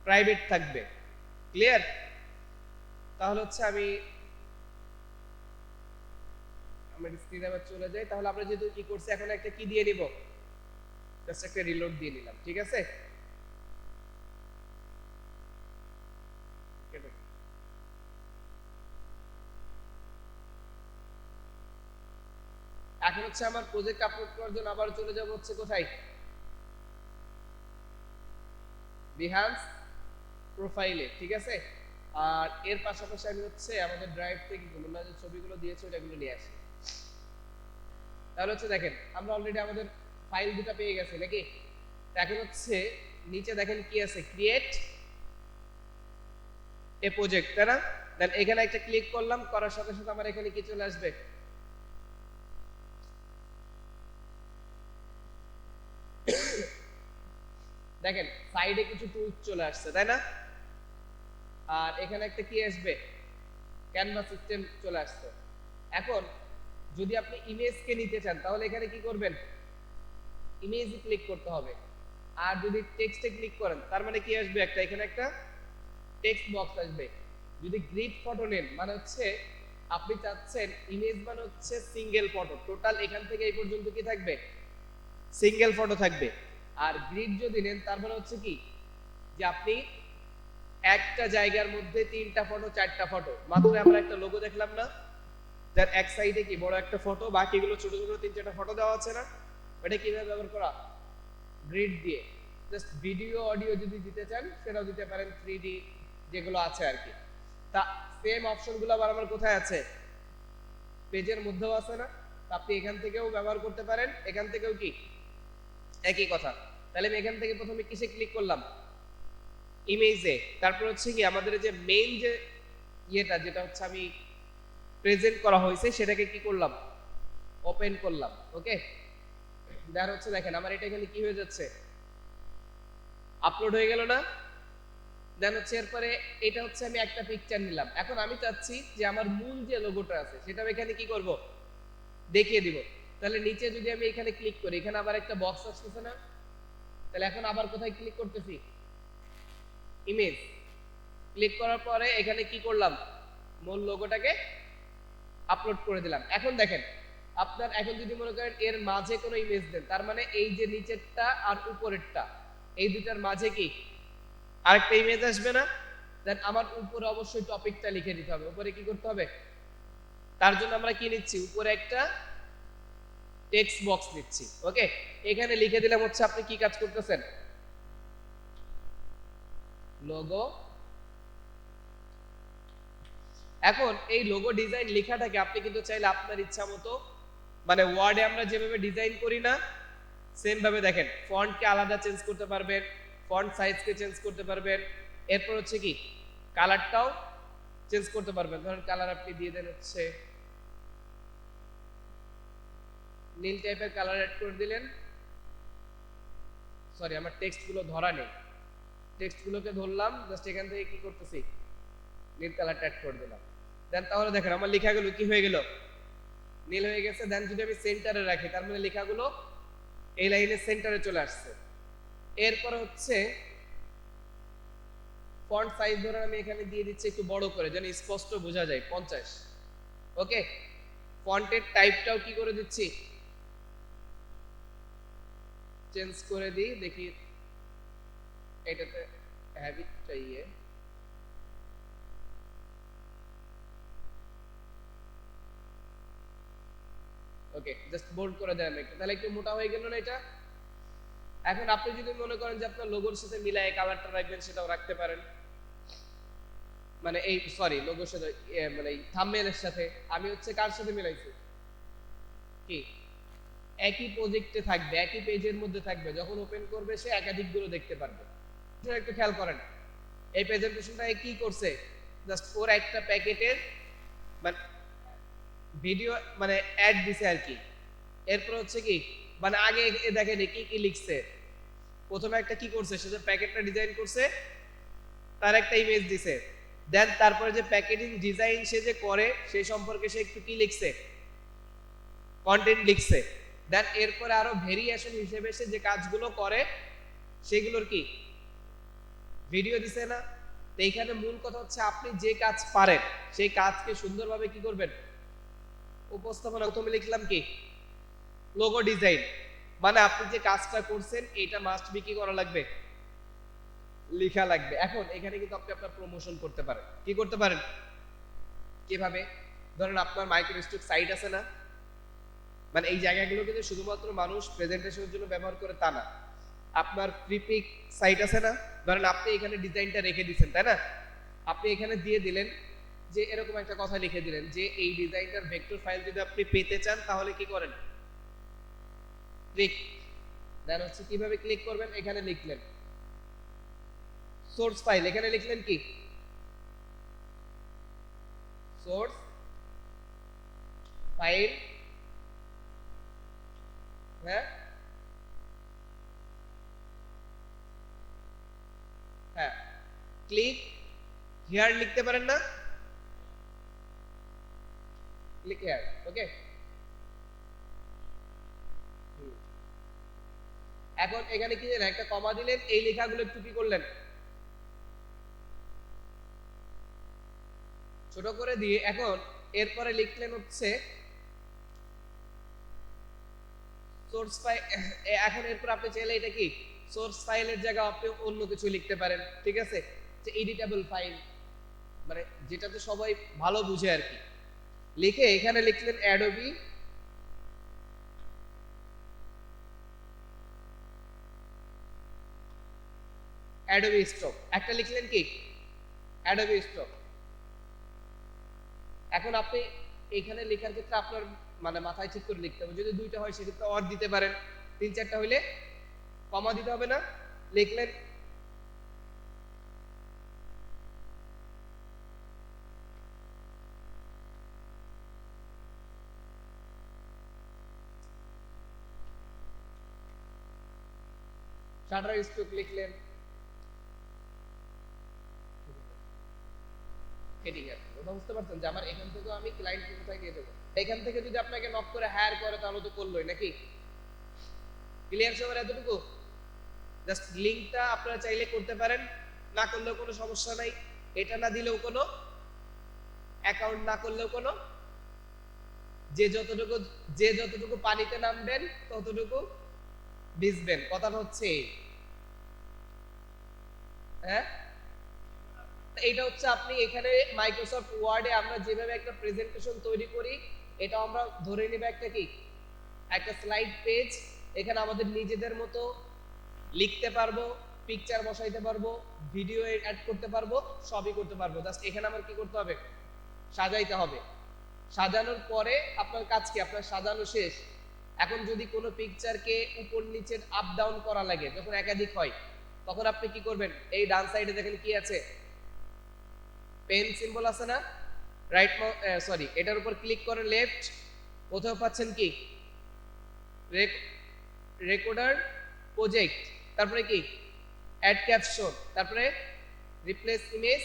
প্রাইভেট থাকবে। ক্লিয়ার? তাহলে হচ্ছে আমি স্ক্রিনে আবার চলে যাই। তাহলে আমরা যেহেতু কি করছি, এখন একটা কি দিয়ে নিব, জাস্ট একটা রিলোড দিয়ে নিলাম, ঠিক আছে? এখন হচ্ছে আমার প্রজেক্ট আপলোড করার জন্য আবার চলে যাব হচ্ছে কোথায়, বিহান্স প্রোফাইলে, ঠিক আছে? আর এর পাশাপাশি আমি হচ্ছে আমাদের ড্রাইভ থেকে মুন্না যে ছবিগুলো দিয়েছে ওটাগুলো নিয়ে আসি। তাহলে হচ্ছে দেখেন আমরা অলরেডি আমাদের ফাইল দুটো পেয়ে গেছি নাকি? এখন হচ্ছে নিচে দেখেন কি আছে, ক্রিয়েট এ প্রজেক্ট, তাই না? দেন এখানে একটা ক্লিক করলাম, করার সাথে সাথে আমার এখানে কি চলে আসবে, দেখেন সাইডে কিছু টুলস চলে আসছে, তাই না? আর এখানে একটা কি আসবে, ক্যানভাস সিস্টেম চলে আসছে। এখন যদি আপনি ইমেজকে নিতে চান তাহলে এখানে কি করবেন, ইমেজে ক্লিক করতে হবে। আর যদি টেক্সটে ক্লিক করেন তার মানে কি আসবে, একটা এখানে একটা টেক্সট বক্স আসবে। যদি গ্রিড ফটো নেন মানে হচ্ছে আপনি চাচ্ছেন ইমেজ মানে হচ্ছে সিঙ্গেল ফটো, টোটাল এখান থেকে এই পর্যন্ত কি থাকবে, সিঙ্গেল ফটো থাকবে। আর গ্রিড যদি নেন তার মানে হচ্ছে কি, যে আপনি একটা জায়গার মধ্যে তিনটা ফটো, চারটা ফটো, মাত্র আমরা একটা লোগো দেখলাম না, যার এক সাইডে কি বড় একটা ফটো, বাকিগুলো ছোট ছোট তিন চারটা ফটো দেওয়া আছে না? ওটা কিভাবে ব্যবহার করা, গ্রিড দিয়ে। জাস্ট ভিডিও অডিও যদি দিতে চান সেটাও দিতে পারেন, 3D যেগুলো আছে আর কি। তা সেম অপশনগুলো আবার আমার কোথায় আছে, পেজের মধ্যেও আছে না? আপনি এখান থেকেও ব্যবহার করতে পারেন, এখান থেকেও কি একই কথা। তাহলে আমি এখান থেকে প্রথমে কিসে ক্লিক করলাম, ইমেজে। তারপর হচ্ছে কি আমাদের যে মেইন যে ইয়েটা, যেটা হচ্ছে আমি প্রেজেন্ট করা হয়েছে সেটাকে কি করলাম, ওপেন করলাম। ওকে, দেন হচ্ছে দেখেন আমার এটা এখানে কি হয়ে যাচ্ছে, আপলোড হয়ে গেল না? দেন হচ্ছে এরপরে এটা হচ্ছে আমি একটা পিকচার নিলাম। এখন আমি চাচ্ছি যে আমার মূল যে লোগোটা আছে সেটা এখানে কি করব, দেখিয়ে দিব। তাহলে নিচে যদি আমি এখানে ক্লিক করি, এখানে আবার একটা বক্স আসতেছে না? তাহলে এখন আবার কোথায় ক্লিক করতেছি, ইমেজ, ক্লিক করার পরে এখানে কি করলাম, মূল লোগোটাকে আপলোড করে দিলাম। এখন দেখেন আপনার এখন যদি মনে করেন এর মাঝে কোনো ইমেজ দেন, তার মানে এই যে নিচেরটা আর উপরেরটা এই দুটার মাঝে কি আরেকটা ইমেজ আসবে না? দেন আমার উপরে অবশ্যই টপিকটা লিখে দিতে হবে। উপরে কি করতে হবে? তার জন্য আমরা কি নিচ্ছি, উপরে একটা টেক্সট বক্স নিচ্ছি। ওকে, এখানে লিখে দিলাম হচ্ছে আপনি কি কাজ করতেছেন, লোগো। এখন এই লোগো ডিজাইন লেখাটাকে আপনি কিন্তু চাইলে আপনার ইচ্ছা মতো, মানে ওয়ার্ডে আমরা যেভাবে ডিজাইন করি না সেম ভাবে দেখেন ফন্টকে আলাদা চেঞ্জ করতে পারবেন, ফন্ট সাইজকে চেঞ্জ করতে পারবেন, এরপর হচ্ছে কি কালারটাও চেঞ্জ করতে পারবেন। ধরেন কালার আপনি দিয়ে দেন হচ্ছে নীল টাইপের কালার অ্যাড করে দিলেন। সরি আমার টেক্সট গুলো ধরা নেই, টেক্সট গুলোকে ধরলাম, জাস্ট এখান থেকে কি করতেছি নীল কালারটা অ্যাড করে দিলাম। দেন তাহলে দেখেন আমার লেখাগুলো কি হয়ে গেল, নীল হয়ে গেছে। দেন যদি আমি সেন্টারে রাখি তার মানে লেখাগুলো এই লাইনের সেন্টারে চলে আসছে। এরপর হচ্ছে ফন্ট সাইজ ধরে আমি এখানে দিয়ে দিচ্ছি একটু বড় করে যেন স্পষ্ট বোঝা যায় 50। ওকে, ফন্টের টাইপটাও কি করে দিচ্ছি, চেঞ্জ করে দিই। দেখি এটাতে হ্যাবিট চাইয়ে, ওকে জাস্ট বোল্ড করে দেন একটু, তাহলে একটু মোটা হয়ে গেল না এটা। এখন আপনি যদি মনে করেন যে আপনার লোগোর সাথে মিলায় কালারটা রাখবেন সেটাও রাখতে পারেন, মানে এই সরি লোগোর সাথে মানে থাম্বনেইলের সাথে। আমি হচ্ছে কার সাথে মিলাইছি, কি একই প্রজেক্টে থাকবে, একই পেজের মধ্যে থাকবে, যখন ওপেন করবে সে একাধিক গুলো দেখতে পারবে। এটা একটু খেয়াল করেন এই প্রেজেন্টেশনটা কি করছে, জাস্ট ওর একটা প্যাকেটের মানে ভিডিও মানে অ্যাড দিছে আর কি। এরপর হচ্ছে কি মানে আগে দেখেন কি কি লিখছে, প্রথমে একটা কি করছে সে যে প্যাকেটটা ডিজাইন করছে তার একটা ইমেজ দিছে। দেন তারপরে যে প্যাকেজিং ডিজাইন সে যে করে সেই সম্পর্কে সে একটু কি লিখছে, কন্টেন্ট লিখছে। দেন এরপরে আরো ভেরিয়েশন হিসেবে সে যে কাজগুলো করে সেগুলোর কি ভিডিও দিছে না? তো এইখানে মূল কথা হচ্ছে আপনি যে কাজ পারেন সেই কাজকে সুন্দরভাবে কি করবেন, উপস্থাপনা। প্রথমে লিখলাম কি লোগো ডিজাইন, মানে আপনি যে কাজটা করছেন এটা মাস্ট বি কি করা লাগবে, লেখা লাগবে। এখন এখানে কিন্তু আপনি আপনার প্রমোশন করতে পারেন। কি করতে পারেন, কিভাবে? ধরেন আপনার মাইক্রোস্টক সাইট আছে না, মানে এই জায়গাগুলো কিন্তু শুধুমাত্র মানুষ প্রেজেন্টেশনের জন্য ব্যবহার করে তা না। আপনার ফ্রিপিক সাইট আছে না, ধরেন আপনি এখানে ডিজাইনটা রেখে দিচ্ছেন তাই না, আপনি এখানে দিয়ে দিলেন যে এরকম একটা কথা লিখে দিলেন যে এই ডিজাইনটার ভেক্টর ফাইল যদি আপনি পেতে চান তাহলে কি করেন, ক্লিক। দেন হচ্ছে কিভাবে ক্লিক করবেন, এখানে লিখলেন সোর্স ফাইল, এখানে লিখলেন কি সোর্স ফাইল, হ্যাঁ হ্যাঁ ক্লিক হিয়ার লিখতে পারেন না, ক্লিক হিয়ার। ওকে, এখন এখানে কি দিলেন, একটা কমা দিলেন, এই লেখাগুলো একটু কি করলেন ছোট করে দিয়ে এখন এরপরে লিখলেন হচ্ছে সোর্স ফাইল। এখন এরপর আপনি চাইলে এটা কি সোর্স ফাইলের জায়গায় আপনি অন্য কিছু লিখতে পারেন, ঠিক আছে, যে এডিটেবল ফাইল, মানে যেটাতে সবাই ভালো বুঝে আর কি। লিখে এখানে লিখলেন অ্যাডোবি অ্যাডোবি স্টক, একটা লিখলেন কি অ্যাডোবি স্টক। এখন আপনি এখানে লেখার ক্ষেত্রে আপনার মানে মাথায় ঠিক করে লিখতে হবে, যদি দুইটা হয় সেক্ষেত্রে অর দিতে পারেন, তিন চারটা হইলে কমা দিতে হবে না। লিখলেন শাটার স্টক, লিখলেন হেডিং এর কথা বুঝতে পারছেন যে আমার এখান থেকে আমি ক্লায়েন্ট কোথায় নিয়ে যাবো। এখান থেকে যদি আপনাকে নক করে হায়ার করে তাহলে তো করলোই নাকি, ক্লিয়ার সবার এতটুকু। জাস্ট লিংকটা আপনারা চাইলে করতে পারেন, না করলেও কোনো সমস্যা নাই। এটা না দিলেও কোনো, অ্যাকাউন্ট না করলেও কোনো, যে যতটুকু পানিতে নামবেন ততটুকু ভিজবেন। কথাটা হচ্ছে এই, হ্যাঁ। এটা হচ্ছে আপনি এখানে মাইক্রোসফট ওয়ার্ডে আমরা যেভাবে একটা প্রেজেন্টেশন তৈরি করি, এটা আমরা ধরে নিব একটা কি, একটা স্লাইড পেজ। এখানে আমাদের নিজেদের মতো লিখতে পারবো, পিকচার বসাইতে পারবো, ভিডিও অ্যাড করতে পারবো, সবই করতে পারবো। জাস্ট এখানে আমার কি করতে হবে, সাজাইতে হবে। সাজানোর পরে আপনার কাজ কি, আপনার সাজানো শেষ। এখন যদি কোনো পিকচারকে উপর নিচে আপ ডাউন করা লাগে, যখন একাধিক হয়, তখন আপনি কি করবেন, এই ডান সাইডে দেখেন কি আছে, পেন সিম্বল আছে না, রাইট সরি এটার উপর ক্লিক করে লেফট, কোথাও পাচ্ছেন কি রেকর্ডার প্রজেক্ট, তারপরে কি অ্যাড ক্যাপশন, তারপরে রিপ্লেস ইমেজ,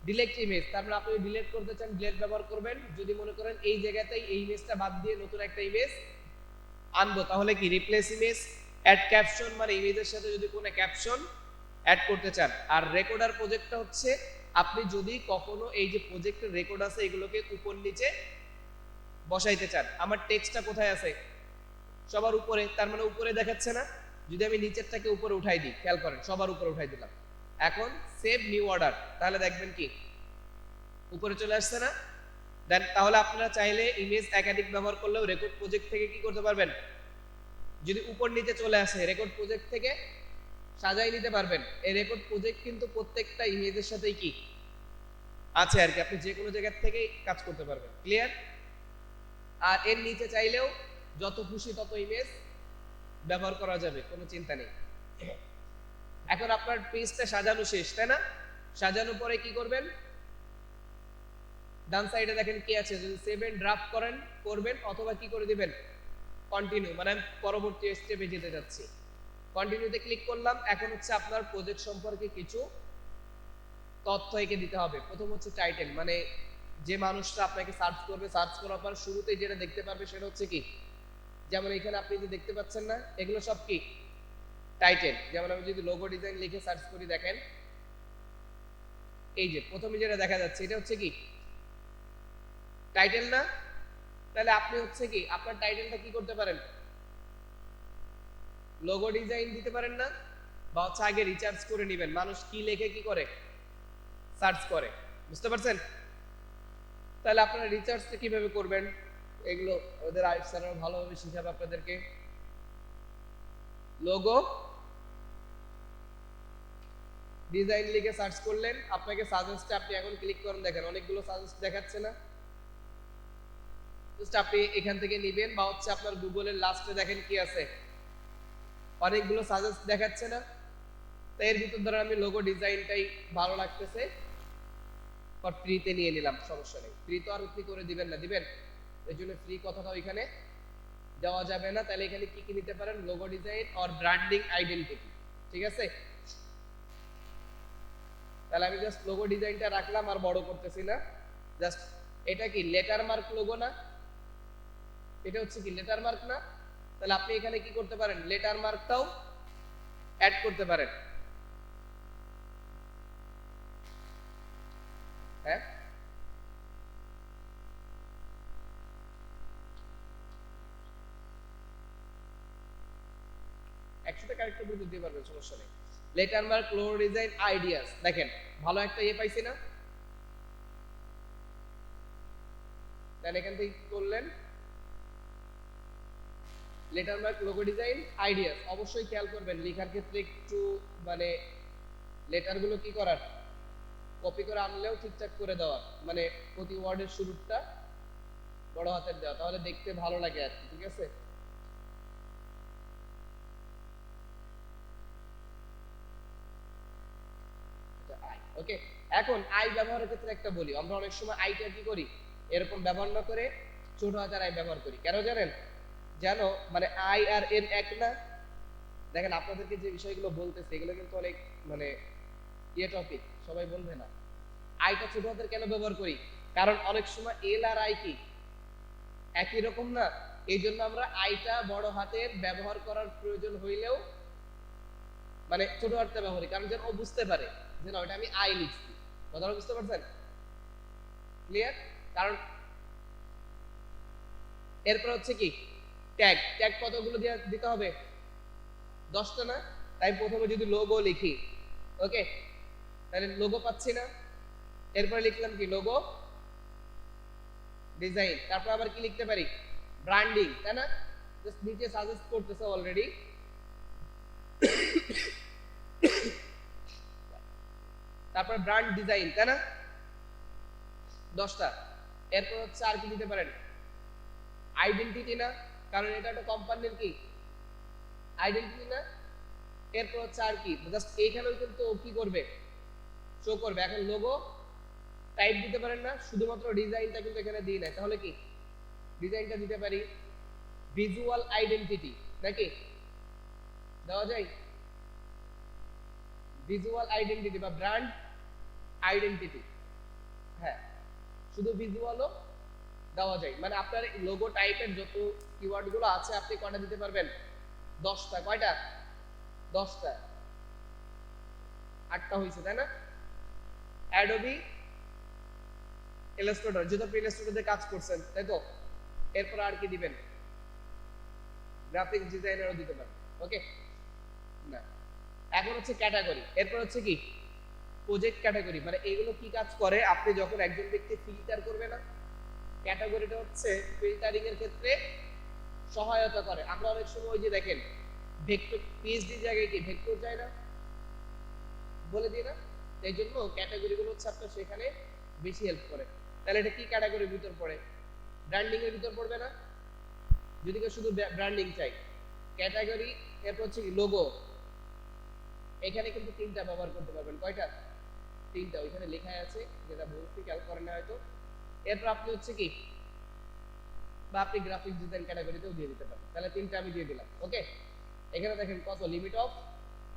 ডিলিট ইমেজ। তারপরে আপনি ডিলিট করতে চান, ডিলিট ব্যবহার করবেন। যদি মনে করেন এই জায়গাতেই এই ইমেজটা বাদ দিয়ে নতুন একটা ইমেজ আনবো, তাহলে কি রিপ্লেস ইমেজ, অ্যাড ক্যাপশন, মানে ইমেজের সাথে যদি কোনো ক্যাপশন অ্যাড করতে চান। আর রেকর্ডার প্রজেক্টটা হচ্ছে আপনি যদি কখনো এই যে প্রজেক্টের রেকর্ড আছে এগুলোকে উপর নিচে বসাইতে চান। আমার টেক্সটটা কোথায় আছে, সবার উপরে, তার মানে উপরে দেখাচ্ছে না। যদি আমি নিচেরটাকে উপরে উঠাই দিই, খেয়াল করেন সবার উপরে উঠাই দিলাম, এখন সেভ নিউ অর্ডার, তাহলে দেখবেন কি উপরে চলে আসছে না। দেন তাহলে আপনারা চাইলে ইমেজ একাধিক ব্যবহার করলেও রেকর্ড প্রজেক্ট থেকে কি করতে পারবেন, যদি উপর নিচে চলে আসে রেকর্ড প্রজেক্ট থেকে সাজাই নিতে পারবেন। এই রেকর্ড প্রজেক্ট কিন্তু প্রত্যেকটা ইমেজের সাথেই কি আছে আর কি, আপনি যে কোনো জায়গা থেকেই কাজ করতে পারবেন। ক্লিয়ার? আর এর নিচে চাইলেও যত খুশি তত ইমেজ ব্যবহার করা যাবে, কোনো চিন্তা নেই। এখন আপনার পেজটা সাজানো শেষ, তাই না? সাজানোর পরে কি করবেন, ডান সাইডে দেখেন কি আছে, যদি সেভ এন্ড ড্রাফট করবেন, অথবা কি করে দিবেন কন্টিনিউ, মানে আমি পরবর্তী স্টেপে যেতে যাচ্ছি। কন্টিনিউতে ক্লিক করলাম। এখন হচ্ছে আপনার প্রজেক্ট সম্পর্কে কিছু তথ্য একে দিতে হবে। প্রথম হচ্ছে টাইটেল, মানে যে মানুষটা আপনাকে সার্চ করবে, সার্চ করার পর শুরুতেই যেটা দেখতে পারবে সেটা হচ্ছে কি, যেমন এখানে আপনি যে দেখতে পাচ্ছেন না, এগুলো সব কি টাইটেল। যেমন আমি যদি লোগো ডিজাইন লিখে সার্চ করি, দেখেন এই যে প্রথমে যেটা দেখা যাচ্ছে এটা হচ্ছে কি টাইটেল না? তাহলে আপনি হচ্ছে কি আপনার টাইটেলটা কি করতে পারেন, লোগো ডিজাইন দিতে পারেন না, বা হচ্ছে আগে রিসার্চ করে নেবেন মানুষ কি লেখে কি করে সার্চ করে, বুঝতে পারছেন? তাহলে আপনারা রিসার্চটা কিভাবে করবেন, এগুলো ওদের স্যাররা ভালোভাবে শিখাবে আপনাদেরকে। লোগো ডিজাইন লিখে সার্চ করলেন, আপনাকে সাজেস্টে আপনি এখন ক্লিক করেন, দেখেন অনেকগুলো সাজেস্ট দেখাচ্ছে না, জাস্ট আপনি এখান থেকে নেবেন। বা হচ্ছে আপনার গুগলের লাস্টে দেখেন কি আছে, অনেকগুলো সাজেস্ট দেখাচ্ছে না। তো এর ভিতর ধরেন আমি লোগো ডিজাইনটাই ভালো লাগতেছে, ফর ফ্রিতে নিয়ে নিলাম, সমস্যা নেই। ফ্রি তো আর আপনি করে দিবেন না, দিবেন, এই জন্য ফ্রি কথাটা ওইখানে দেওয়া যাবে না। তাহলে এখানে কি কি নিতে পারেন, logo design or branding identity, ঠিক আছে? তাহলে আমি জাস্ট লোগো ডিজাইনটা রাখলাম, আর বড় করতেছি না। জাস্ট এটা কি লেটার মার্ক লোগো না, এটা হচ্ছে কি লেটার মার্ক না? তাহলে আপনি এখানে কি করতে পারেন, লেটার মার্কটাও অ্যাড করতে পারেন। হ্যাঁ, একসাথে কারেক্ট করে দিতে পারবেন, সমস্যা নেই। Letter mark, logo design, ideas, দেখেন ভালো একটা পাইছি না? দেন এখান থেকে কি করলেন, letter mark, logo design, ideas. অবশ্যই খেয়াল করবেন লেখার ক্ষেত্রে একটু মানে লেটারগুলো কি করার, কপি করে আনলেও ঠিকঠাক করে দেওয়া, মানে প্রতি ওয়ার্ডের শুরুটা বড় হাতের দেওয়া, তাহলে দেখতে ভালো লাগে আর কি, ঠিক আছে? ওকে, এখন আই ব্যবহারের ক্ষেত্রে একটা বলি, আমরা অনেক সময় আইটা কি করি, এরকম ব্যবহার না করে ছোট হাতের আই ব্যবহার করি। কেন জানেন? জানো, মানে আই আর এন এক না। দেখেন আপনাদেরকে যে বিষয়গুলো বলতেছে এগুলো কিন্তু অনেক মানে টপিক, সবাই বলবে না। আইটা ছোট হাতের কেন ব্যবহার করি, কারণ অনেক সময় এল আর আই কি একই রকম না, এই জন্য আমরা আইটা বড় হাতের ব্যবহার করার প্রয়োজন হইলেও মানে ছোট হাতটা ব্যবহার করি, কারণ যেন ও বুঝতে পারে যে না ওটা আমি আই লিখছি। কথাটা বুঝতে পারছেন? ক্লিয়ার? কারণ এরপর হচ্ছে কি ট্যাগ, ট্যাগ কতগুলো দিতে হবে? 10টা না? তাই প্রথমে যদি লোগো লিখি, ওকে, তাহলে লোগো পাচ্ছি না, এরপরে লিখলাম কি লোগো ডিজাইন, তারপর আবার কি লিখতে পারি? ব্র্যান্ডিং, তাই না? জাস্ট নিচে সাজেস্ট করতেছে অলরেডি। তারপর ব্র্যান্ড ডিজাইন, তাই না? 10টা। এরপর হচ্ছে আর কি দিতে পারেন? আইডেন্টিটি না? কারণ এটা একটা কোম্পানির কি আইডেন্টিটি না? এরপর হচ্ছে আর কি? জাস্ট এইখানেও কিন্তু কি করবে? শো করবে। এখন লোগো টাইপ দিতে পারেন না? শুধুমাত্র ডিজাইনটা কিন্তু এখানে দিই না, তাহলে কি ডিজাইনটা দিতে পারি? ভিজুয়াল আইডেন্টিটি নাকি দেওয়া যায়? ভিজুয়াল আইডেন্টিটি বা ব্র্যান্ড আইডেন্টিটি, হ্যাঁ, শুধু ভিজুয়ালও দেওয়া যায়। মানে আপনার লোগো টাইপের যত কিওয়ার্ড গুলো আছে আপনি কয়টা দিতে পারবেন? 10টা। কয়টা? 10টা। 8টা হয়েছে, তাই না? অ্যাডোবি ইলাস্ট্রেটর, যেহেতু আপনি ইলাস্ট্রেটরে কাজ করছেন, তাই তো? এরপর আর কি দিবেন? গ্রাফিক্স ডিজাইনারও দিতে পারেন, ওকে না? এখন হচ্ছে ক্যাটাগরি। এরপর হচ্ছে কি প্রজেক্ট ক্যাটাগরি, মানে এগুলো কি কাজ করে? আপনি যখন একজন ব্যক্তি ফিল্টার করবে না, ক্যাটাগরিটা হচ্ছে ফিল্টারিং এর ক্ষেত্রে সহায়তা করে। আমরা অনেক সময় ওই যে দেখেন ভেক্টর, পিএইচডি জায়গায় কি ভেক্টর যায় না, বলে দিই না? এই জন্য ক্যাটাগরি গুলো হচ্ছে আপনার সেখানে বেশি হেল্প করে। তাহলে এটা কি ক্যাটাগরির ভিতর পড়ে? ব্র্যান্ডিং এর ভিতর পড়বে না? যদি কেউ শুধু ব্র্যান্ডিং চাই, ক্যাটাগরি। এরপর হচ্ছে কি লোগো, এখানে কিন্তু 3টা ব্যবহার করতে পারবেন। কয়টা? 3টা, ওইখানে লেখা আছে, যেটা বলছি খেয়াল করেন না হয়তো। এরপর আপনি হচ্ছে কি বা আপনি গ্রাফিক ডিজাইন ক্যাটাগরিতেও দিয়ে দিতে পারেন। তাহলে 3টা আমি দিয়ে দিলাম, ওকে। এখানে দেখেন কত, লিমিট অফ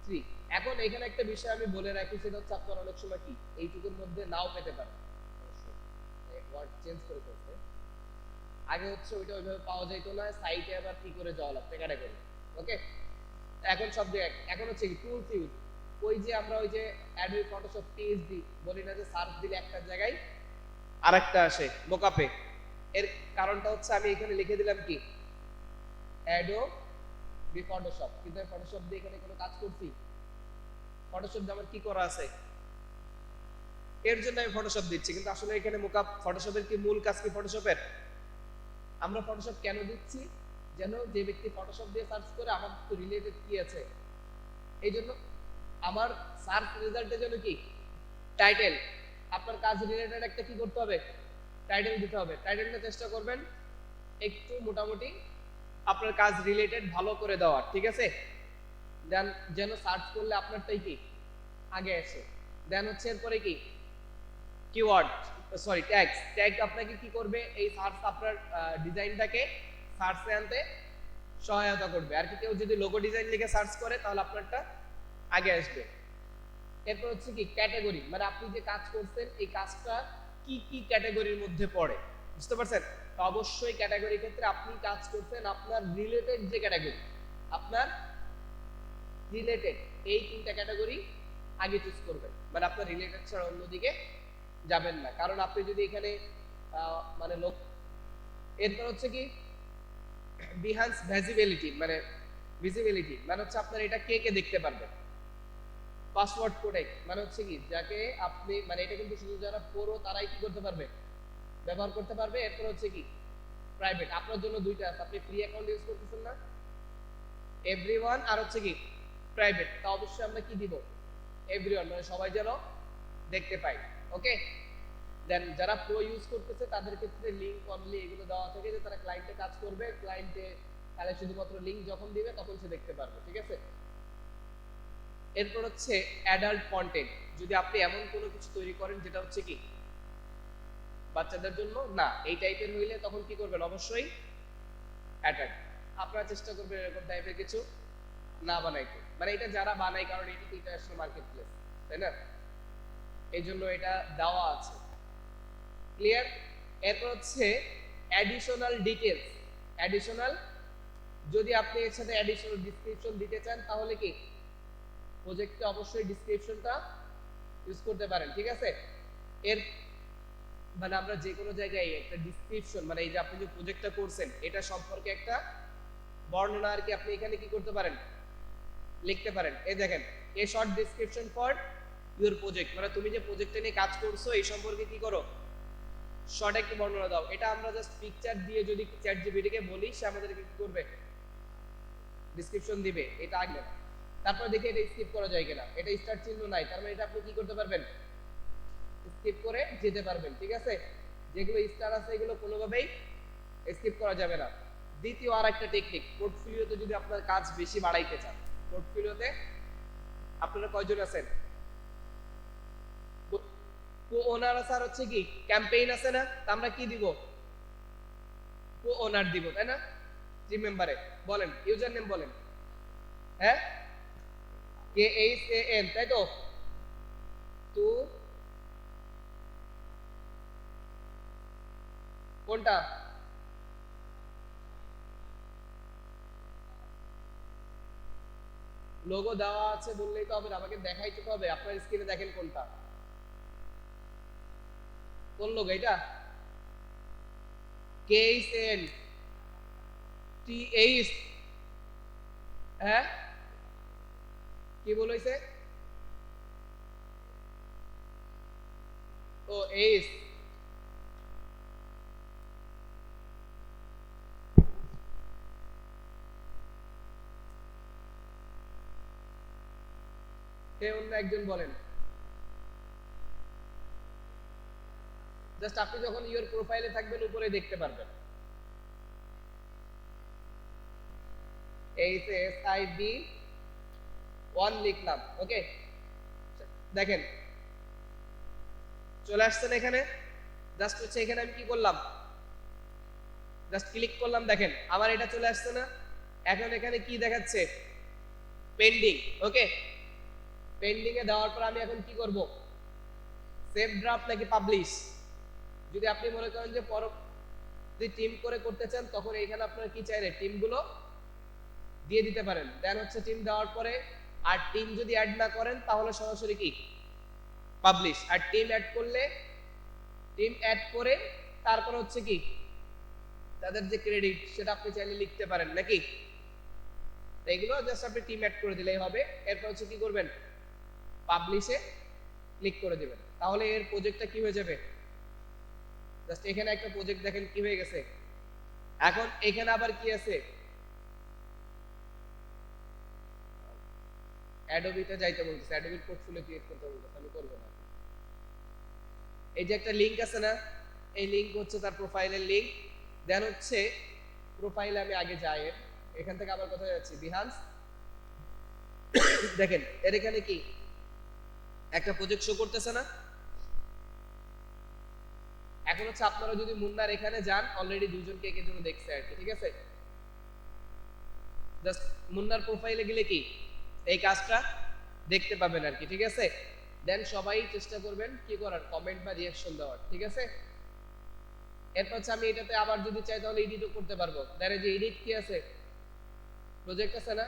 3। এখন এখানে একটা বিষয় আমি বলে রাখি, সেটা হচ্ছে আপনার অনেক সময় কি এইটুকুর মধ্যে নাও পেতে পারেন। ওয়ার্ড চেঞ্জ করে ফেলতে, আগে হচ্ছে ওইটা ওইভাবে পাওয়া যাইতো না, সাইটে আবার কি করে যাওয়া লাগতো ক্যাটাগরি, ওকে। এখন সব এক। এখন হচ্ছে কি টুলস ইউজ, ওই যে আমরা ওই যে অ্যাডোবি ফটোশপ পিএইচডি বলি না, যে সার্চ দিলে একটা জায়গায় আরেকটা আসে মোকাপে। এর কারণটা হচ্ছে আমি এখানে লিখে দিলাম কি অ্যাডোবি ফটোশপ, কিন্তু আমি ফটোশপ দিয়ে এখানে কোনো কাজ করছি? ফটোশপ দিয়ে আমার কি করা আছে? এর জন্য আমি ফটোশপ দিচ্ছি, কিন্তু আসলে এখানে মোকাপ ফটোশপের কি মূল কাজ কি ফটোশপের? আমরা ফটোশপ কেন দিচ্ছি? যেন যে ব্যক্তি ফটোশপ দিয়ে সার্চ করে আমার তো রিলেটেড কি আছে, এই জন্য আমার সার্চ রেজাল্টের জন্য কি টাইটেল, আপনার কাজ রিলেটেড একটা কি করতে হবে? টাইটেল দিতে হবে। টাইটেলটা চেষ্টা করবেন একটু মোটামুটি আপনার কাজ রিলেটেড ভালো করে দেওয়ার, ঠিক আছে? দেন যেন সার্চ করলে আপনারটাই কি আগে আসে। দেন হচ্ছে এরপরে কি কিওয়ার্ড, সরি ট্যাগস। ট্যাগ আপনাকে কি করবে? এই সার্চ আপনার ডিজাইনটাকে সার্চে আনতে সহায়তা করবে। আর কি কেউ যদি লোগো ডিজাইন লিখে সার্চ করে তাহলে আপনারটা আগে আসবে। এরপর হচ্ছে কি ক্যাটাগরি, মানে আপনি যে কাজ করছেন এই কাজটা কি কি ক্যাটাগরির মধ্যে পড়ে, বুঝতে পারছেন? তো অবশ্যই ক্যাটাগরি ক্ষেত্রে আপনি কাজ করছেন আপনার রিলেটেড যে ক্যাটাগরি, আপনার রিলেটেড এই 3টা ক্যাটাগরি আগে চুজ করবেন। মানে আপনার রিলেটেড ছাড়া অন্যদিকে যাবেন না, কারণ আপনি যদি এখানে মানে লোক। এরপর হচ্ছে কি বিহান্স ভিজিবিলিটি, মানে ভিজিবিলিটি মানে হচ্ছে আপনার এটা কে কে দেখতে পারবে। পাসওয়ার্ড প্রোটেক্ট মানে হচ্ছে কি যাকে আপনি, মানে এটা কিন্তু শুধু যারা পুরো তারাই কি করতে পারবে, ব্যবহার করতে পারবে। এরপর হচ্ছে কি প্রাইভেট, আপনার জন্য 2টা আছে, আপনি ফ্রি অ্যাকাউন্ট ইউজ করতেছেন না, এভরিওয়ান, আর হচ্ছে কি প্রাইভেট। তা অবশ্যই আমরা কি দিব? এভরিওয়ান, মানে সবাই যেন দেখতে পায়, ওকে। দেন যারা প্রো ইউজ করতেছে তাদের ক্ষেত্রে লিংক অনলি এগুলো দেওয়া থাকে, যে তারা ক্লায়েন্টে কাজ করবে, ক্লায়েন্টে তাহলে শুধুমাত্র লিংক যখন দিবে তখন সে দেখতে পারবে, ঠিক আছে। এরপর হচ্ছে অ্যাডাল্ট কন্টেন্ট, যদি আপনি এমন কোনো কিছু তৈরি করেন যেটা হচ্ছে কি বাচ্চাদের জন্য না, এই টাইপের হইলে তখন কি করবেন? অবশ্যই অ্যাডাল্ট। আপনারা চেষ্টা করবেন এরকম টাইপের কিছু না বানাইতে, মানে এটা যারা বানায়, কারণ এটা তো ইন্টারন্যাশনাল মার্কেট প্লেস, তাই না? এই জন্য এটা দেওয়া আছে, ক্লিয়ার। এরপর হচ্ছে অ্যাডিশনাল ডিটেলস। অ্যাডিশনাল, যদি আপনি এর সাথে অ্যাডিশনাল ডেসক্রিপশন দিতে চান তাহলে কি প্রজেক্টে অবশ্যই ডেসক্রিপশনটা ইউজ করতে পারেন, ঠিক আছে। এর মানে আমরা যে কোনো জায়গায় একটা ডিসক্রিপশন, মানে এই যে আপনি যে প্রজেক্টটা করছেন এটা সম্পর্কে একটা বর্ণনা আর কি আপনি এখানে কি করতে পারেন, লিখতে পারেন। এই দেখেন, a short description for your project, মানে তুমি যে প্রজেক্টটা নিয়ে কাজ করছো এই সম্পর্কে কি করো, শর্ট একটা বর্ণনা দাও। এটা আমরা জাস্ট পিকচার দিয়ে যদি চ্যাট জিপিটি কে বলি সে আমাদেরকে কি করবে, ডেসক্রিপশন দিবে। এটা আগে তারপর দেখি এটা স্কিপ করা যায় কিনা, এটা স্টার্ট চিহ্ন নাই, তার মানে এটা আপনি কি করতে পারবেন, স্কিপ করে যেতে পারবেন। ঠিক আছে, যেগুলো স্টার আছে এগুলো কোনোভাবেই স্কিপ করা যাবে না। দ্বিতীয় আর একটা টেকনিক, পোর্টফোলিওতে যদি আপনার কাজ বেশি বাড়াইতে চান, পোর্টফোলিওতে আপনারা কয়জন আছেন, কো ওনার আছে আর হচ্ছে কি ক্যাম্পেইন আছে না, তা আমরা কি দিব, কো ওনার দিব, তাই না? টিম মেম্বারে বলেন, ইউজার নেম বলেন, হ্যাঁ KHAN, তাই তো? তো কোনটা, লোগো দেওয়া আছে বললেই তো হবে না, আমাকে দেখাইতে হবে। আপনার স্ক্রিনে দেখেন কোনটা, কোন লোগো এটা, KHAN TH, হ্যাঁ কি বলেছে, ও এইস, কে অন্য একজন বলেন। জাস্ট আপনি যখন ইওর প্রোফাইলে থাকবেন উপরে দেখতে পারবেন, HSIB1 লিখলাম, ওকে দেখেন চলে আসছে না এখানে। জাস্ট হচ্ছে এখানে আমি কি করলাম, জাস্ট ক্লিক করলাম, দেখেন আমার এটা চলে আসছে না। এখন এখানে কি দেখাচ্ছে, পেন্ডিং, ওকে পেন্ডিং এ দেওয়ার পর আমি এখন কি করব, সেভ ড্রাফট নাকি পাবলিশ। যদি আপনি মনে করেন যে যদি টিম করে করতে চান তখন এখানে আপনারা কি চাইলে টিমগুলো দিয়ে দিতে পারেন, দেন হচ্ছে টিম দেওয়ার পরে আর টিম যদি অ্যাড না করেন তাহলে সরাসরি কি পাবলিশ, আর টিম অ্যাড করলে টিম অ্যাড করে তারপর হচ্ছে কি তাদের যে ক্রেডিট সেটা আপনি চাইলে লিখতে পারেন নাকি। এগুলো জাস্ট আপনি টিম অ্যাড করে দিলেই হবে। এরপর হচ্ছে কি করবেন, পাবলিশে ক্লিক করে দিবেন, তাহলে এর প্রজেক্টটা কি হয়ে যাবে, জাস্ট এখানে একটা প্রজেক্ট দেখেন কি হয়ে গেছে। এখন এখানে আবার কি আছে, অ্যাডোবিতে যাইতে বলতেছে, অ্যাডোবির পোর্টফোলিও ক্রিয়েট করতে বলতেছে, আমি করব না। এই যে একটা লিংক আছে না, এই লিংক হচ্ছে তার প্রোফাইলের লিংক। দেন হচ্ছে প্রোফাইলে আমি আগে যাই, এখান থেকে আবার কোথায় যাচ্ছি, বিহান্স। দেখেন এর এখানে কি একটা প্রজেক্ট শো করতেছে না। এখন হচ্ছে আপনারা যদি মুন্নার এখানে যান, অলরেডি দুইজনকে এর জন্য দেখছে আর কি, ঠিক আছে। জাস্ট মুন্নার প্রোফাইলে গেলে কি এই কাজটা দেখতে পাবেন আর কি, ঠিক আছে। দেন সবাই চেষ্টা করবেন কি করার, কমেন্ট বা রিঅ্যাকশন দেওয়ার, ঠিক আছে। এরপর হচ্ছে আমি এটাতে আবার যদি চাই তাহলে এডিটও করতে পারবো। দেন যে এডিট কি আছে, প্রজেক্ট আছে না,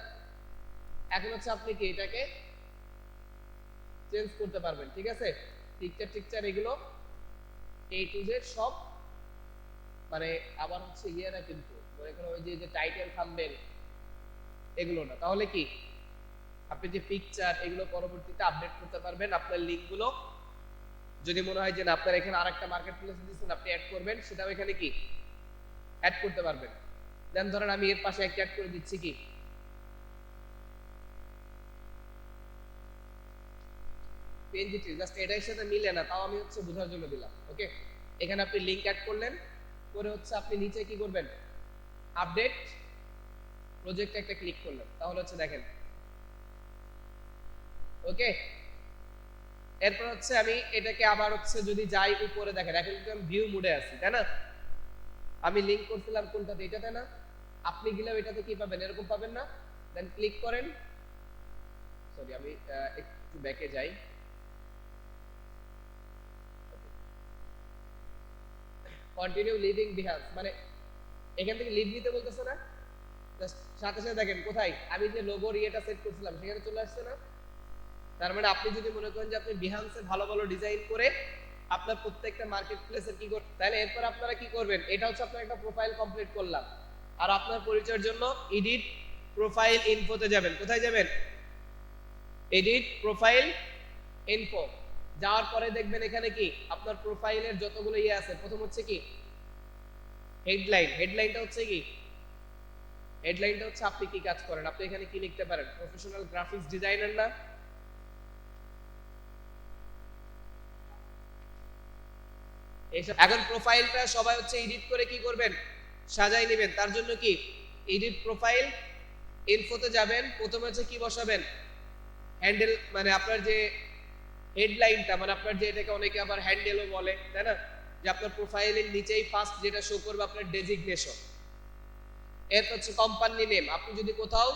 এখন হচ্ছে আপনি কি এটাকে চেঞ্জ করতে পারবেন, ঠিক আছে। পিকচার টিকচার এগুলো এই টু জেড সব, মানে আবার হচ্ছে ইয়ে না, কিন্তু মনে করেন ওই যে টাইটেল থাম্বনেল এগুলো না, তাহলে কি আপনি যে পিকচার এগুলো পরবর্তীতে আপডেট করতে পারবেন। আপনার লিংকগুলো যদি মনে হয় যে না আপনার এখানে আরেকটা মার্কেট প্লেস দিচ্ছেন আপনি অ্যাড করবেন, সেটাও এখানে কি অ্যাড করতে পারবেন। দেন ধরেন আমি এর পাশে একটা অ্যাড করে দিচ্ছি কি পিএনজি, জাস্ট এটার সাথে মিলে না, তাও আমি হচ্ছে বোঝার জন্য দিলাম, ওকে। এখানে আপনি লিংক অ্যাড করলেন, করে হচ্ছে আপনি নিচে কি করবেন, আপডেট প্রজেক্ট একটা ক্লিক করলেন, তাহলে হচ্ছে দেখেন, ওকে। এরপর হচ্ছে আমি এটাকে আবার হচ্ছে যদি যাই উপরে, দেখেন এখন কিন্তু আমি ভিউ মোডে আছি, তাই না। আমি লিংক করছিলাম কোনটাতে, এটাতে না, আপনি গেলেও এটাতে কি পাবেন, এরকম পাবেন না। দেন ক্লিক করেন, সরি আমি একটু ব্যাকে যাই, কন্টিনিউ লিভিং বিহান্স, মানে এখান থেকে লিভ নিতে বলতেছে না, জাস্ট সাথে সাথে দেখেন কোথায় আমি যে লোগোর ইয়েটা সেট করছিলাম সেখানে চলে আসছে না। তার মানে আপনি যদি মনে করেন যে আপনি বিহান্সে ভালো ভালো ডিজাইন করে আপনার প্রত্যেকটা মার্কেট প্লেসের কি করবেন, তাহলে এরপর আপনারা কি করবেন, এটা হচ্ছে আপনার একটা প্রোফাইল কমপ্লিট করলাম। আর আপনার পরিচয়ের জন্য এডিট প্রোফাইল ইনফোতে যাবেন। কোথায় যাবেন? এডিট প্রোফাইল ইনফো যাওয়ার পরে দেখবেন এখানে কি আপনার প্রোফাইলের যতগুলো ইয়ে আছে, প্রথম হচ্ছে কি হেডলাইন। হেডলাইনটা হচ্ছে কি, হেডলাইনটা হচ্ছে আপনি কি কাজ করেন। আপনি এখানে কি লিখতে পারেন, প্রফেশনাল গ্রাফিক্স ডিজাইনার না? এখন প্রোফাইলটা সবাই হচ্ছে এডিট করে কি করবেন, সাজাই নেবেন। তার জন্য কি এডিট প্রোফাইল ইনফোতে যাবেন, প্রথমে হচ্ছে কি বসাবেন, হ্যান্ডেল, মানে আপনার যে হেডলাইনটা, মানে আপনার যে এটাকে অনেকে আবার হ্যান্ডেলও বলে, তাই না, যে আপনার প্রোফাইলের নিচেই ফার্স্ট যেটা শো করবে আপনার ডেজিগনেশন। এর হচ্ছে কোম্পানি নেম, আপনি যদি কোথাও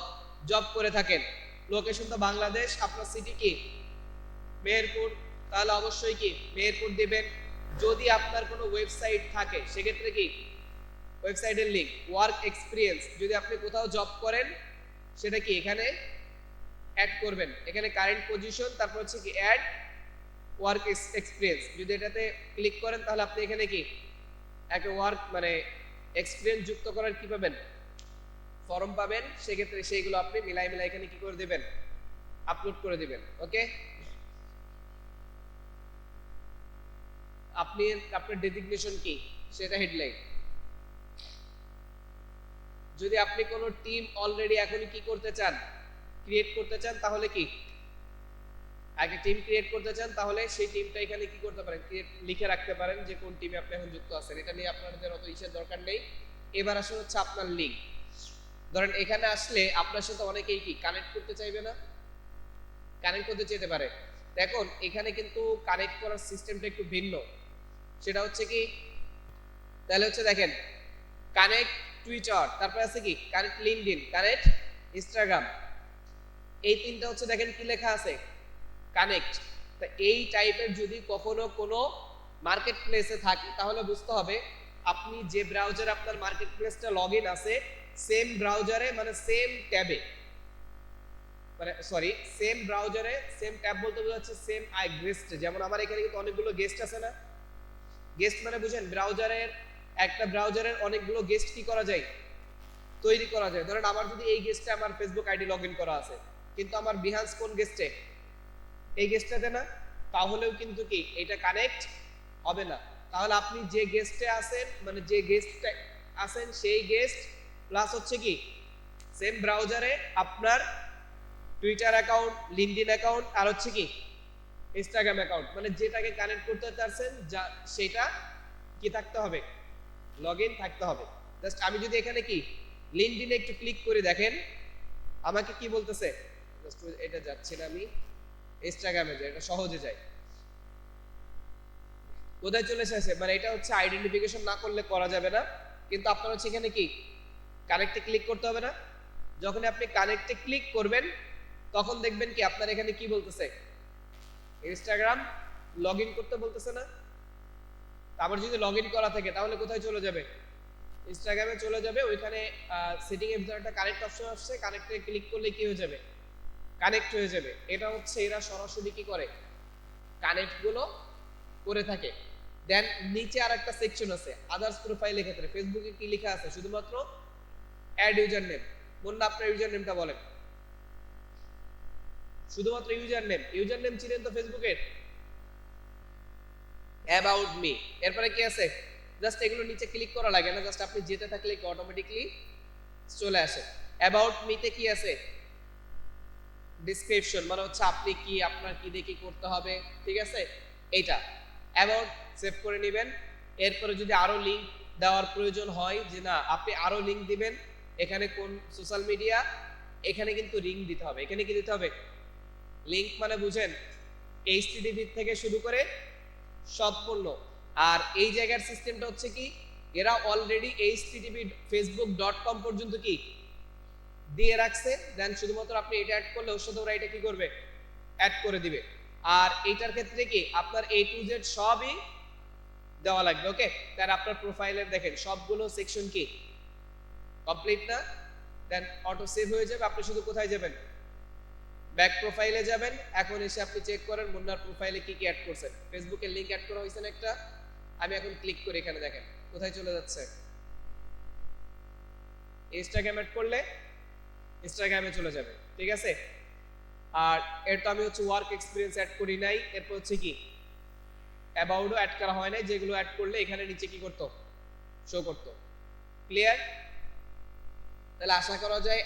জব করে থাকেন, লোকেশন তো বাংলাদেশ, আপনার সিটি কি মেহেরপুর, তাহলে অবশ্যই কি মেহেরপুর দিবেন। যদি আপনার কোনো ওয়েবসাইট থাকে সেক্ষেত্রে কি ওয়েবসাইটের লিংক। ওয়ার্ক এক্সপিরিয়েন্স, যদি আপনি কোথাও জব করেন সেটা কি এখানে অ্যাড করবেন, এখানে কারেন্ট পজিশন, তারপর হচ্ছে কি অ্যাড ওয়ার্ক এক্সপিরিয়েন্স, যদি এটাতে ক্লিক করেন তাহলে আপনি এখানে কি একটা ওয়ার্ক মানে এক্সপিরিয়েন্স যুক্ত করার কি পাবেন, ফর্ম পাবেন। সেক্ষেত্রে সেইগুলো আপনি মিলাই মিলাই এখানে কি করে দিবেন, আপলোড করে দিবেন। ওকে, আপনি আপনার ডেজিগনেশন কি সেটা হেডলাইন। যদি আপনি কোনো টিম অলরেডি এখনই কি করতে চান, ক্রিয়েট করতে চান, তাহলে কি আগে টিম ক্রিয়েট করতে চান, তাহলে সেই টিমটা এখানে কি করতে পারেন, ক্রিয়েট লিখে রাখতে পারেন যে কোন টিমে আপনি এখন যুক্ত আছেন। এটা নিয়ে আপনাদের অত ইসের দরকার নেই। এবার আসলে হচ্ছে আপনার লিঙ্ক। ধরেন এখানে আসলে আপনার সাথে অনেকেই কি কানেক্ট করতে চাইবে না, কানেক্ট করতে চাইতে পারে। দেখুন এখানে কিন্তু কানেক্ট করার সিস্টেমটা একটু ভিন্ন। সেটা হচ্ছে কি, তাহলে হচ্ছে দেখেন কানেক্ট টুইটার, তারপরে আছে কি কানেক্ট লিঙ্কডইন, কানেক্ট ইনস্টাগ্রাম, এই তিনটা হচ্ছে দেখেন কি লেখা আছে, কানেক্ট। তা এই টাইপের যদি কখনো কোনো মার্কেট প্লেসে থাকে তাহলে বুঝতে হবে আপনি যে ব্রাউজারে আপনার মার্কেট প্লেসটা লগ ইন আছে সেম ব্রাউজারে, মানে সেম ট্যাবে, মানে সরি সেম ব্রাউজারে, সেম ট্যাব বলতে বোঝাচ্ছে সেম গেস্ট। যেমন আমার এখানে কিন্তু অনেকগুলো গেস্ট আছে না, গেস্ট মানে বুঝেন ব্রাউজারের, একটা ব্রাউজারের অনেকগুলো গেস্ট কি করা যায়, তৈরি করা যায়। ধরেন আমার যদি এই গেস্টে আমার ফেসবুক আইডি লগ ইন করা আছে, কিন্তু আমার বিহান্স কোন গেস্টে, এই গেস্টটাতে না, তাহলেও কিন্তু কি এটা কানেক্ট হবে না। তাহলে আপনি যে গেস্টে আছেন, মানে যে গেস্টে আছেন সেই গেস্ট প্লাস হচ্ছে কি সেম ব্রাউজারে আপনার টুইটার অ্যাকাউন্ট, লিঙ্কডইন অ্যাকাউন্ট, আর হচ্ছে কি ইনস্টাগ্রাম অ্যাকাউন্ট, মানে যেটাকে কানেক্ট করতে চাচ্ছেন যা সেটা কি থাকতে হবে, লগইন থাকতে হবে। জাস্ট আমি যদি এখানে কি লিঙ্কডইনে একটু ক্লিক করে দেখেন আমাকে কি বলতেছে, জাস্ট এটা যাচ্ছে না, আমি ইনস্টাগ্রামে যাই, এটা সহজে যায়। কোথায় চলে এসেছে, মানে এটা হচ্ছে আইডেন্টিফিকেশন না করলে করা যাবে না, কিন্তু আপনার হচ্ছে এখানে কি কানেক্টে ক্লিক করতে হবে না। যখন আপনি কানেক্টে ক্লিক করবেন তখন দেখবেন কি আপনার এখানে কি বলতেছে, ইনস্টাগ্রাম লগইন করতে বলতেছে না। আবার যদি লগইন করা থাকে তাহলে কোথায় চলে যাবে, ইনস্টাগ্রামে চলে যাবে, ওইখানে সেটিং এর ভিতরে একটা কানেক্ট অপশন আসছে, কানেক্টে ক্লিক করলে কি হয়ে যাবে, কানেক্ট হয়ে যাবে। এটা হচ্ছে এরা সরাসরি কি করে, কানেক্ট গুলো করে থাকে। দেন নিচে আর একটা সেকশন আছে আদার্স প্রোফাইলের ক্ষেত্রে, ফেসবুকে কি লেখা আছে, শুধুমাত্র অ্যাড ইউজার নেম। বলুন আপনার ইউজার নেমটা বলেন, শুধুমাত্র ইউজার নেম। ইউজার নেম চিনেন তো ফেসবুকের, অ্যাবাউট মি, এরপরে কি আছে, জাস্ট এগুলো নিচে ক্লিক করা লাগে না, জাস্ট আপনি যেতে থাকলে কি অটোমেটিকলি চলে আসে। অ্যাবাউট মিতে কি আছে, ডেসক্রিপশন, মানে হচ্ছে আপনি কি, আপনার কি দেখি করতে হবে, ঠিক আছে, এইটা অ্যাবাউট সেভ করে নেবেন। এরপরে যদি আরো লিংক দেওয়ার প্রয়োজন হয়, যে না আপনি আরো লিংক দিবেন, এখানে কোন সোশ্যাল মিডিয়া, এখানে কিন্তু লিংক দিতে হবে। এখানে কি দিতে হবে, লিংক মানে বুঝেন এইচটিটিপি থেকে শুরু করে সম্পূর্ণ। আর এই জায়গার সিস্টেমটা হচ্ছে কি, এরা অলরেডি এইচটিটিপি facebook.com পর্যন্ত কি দিয়ে রাখছে, দেন শুধুমাত্র আপনি এটা অ্যাড করলে ওর সাথে ওরা এটা কি করবে, অ্যাড করে দিবে। আর এইটার ক্ষেত্রে কি আপনার A to Z সবই দেওয়া লাগবে। ওকে, তার আপনার প্রোফাইলের দেখেন সবগুলো সেকশন কি কমপ্লিট না, দেন অটো সেভ হয়ে যাবে। আপনি শুধু কোথায় যাবেন, ব্যাক প্রোফাইলে যাবেন, এখন এসে আপনি চেক করেন মুন্নার প্রোফাইলে কি কি অ্যাড করছেন। ফেসবুকের লিংক অ্যাড করা হয়েছে না একটা, আমি এখন ক্লিক করি, এখানে দেখেন কোথায় চলে যাচ্ছে। ইনস্টাগ্রাম অ্যাড করলে ইনস্টাগ্রামে চলে যাবে, ঠিক আছে। আর এর তো আমি হচ্ছে ওয়ার্ক এক্সপিরিয়েন্স অ্যাড করি নাই, এরপর হচ্ছে কি অ্যাবাউটও অ্যাড করা হয় নাই, যেগুলো অ্যাড করলে এখানে নিচে কি করতো, শো করতো। ক্লিয়ার? তাহলে আশা করা যায়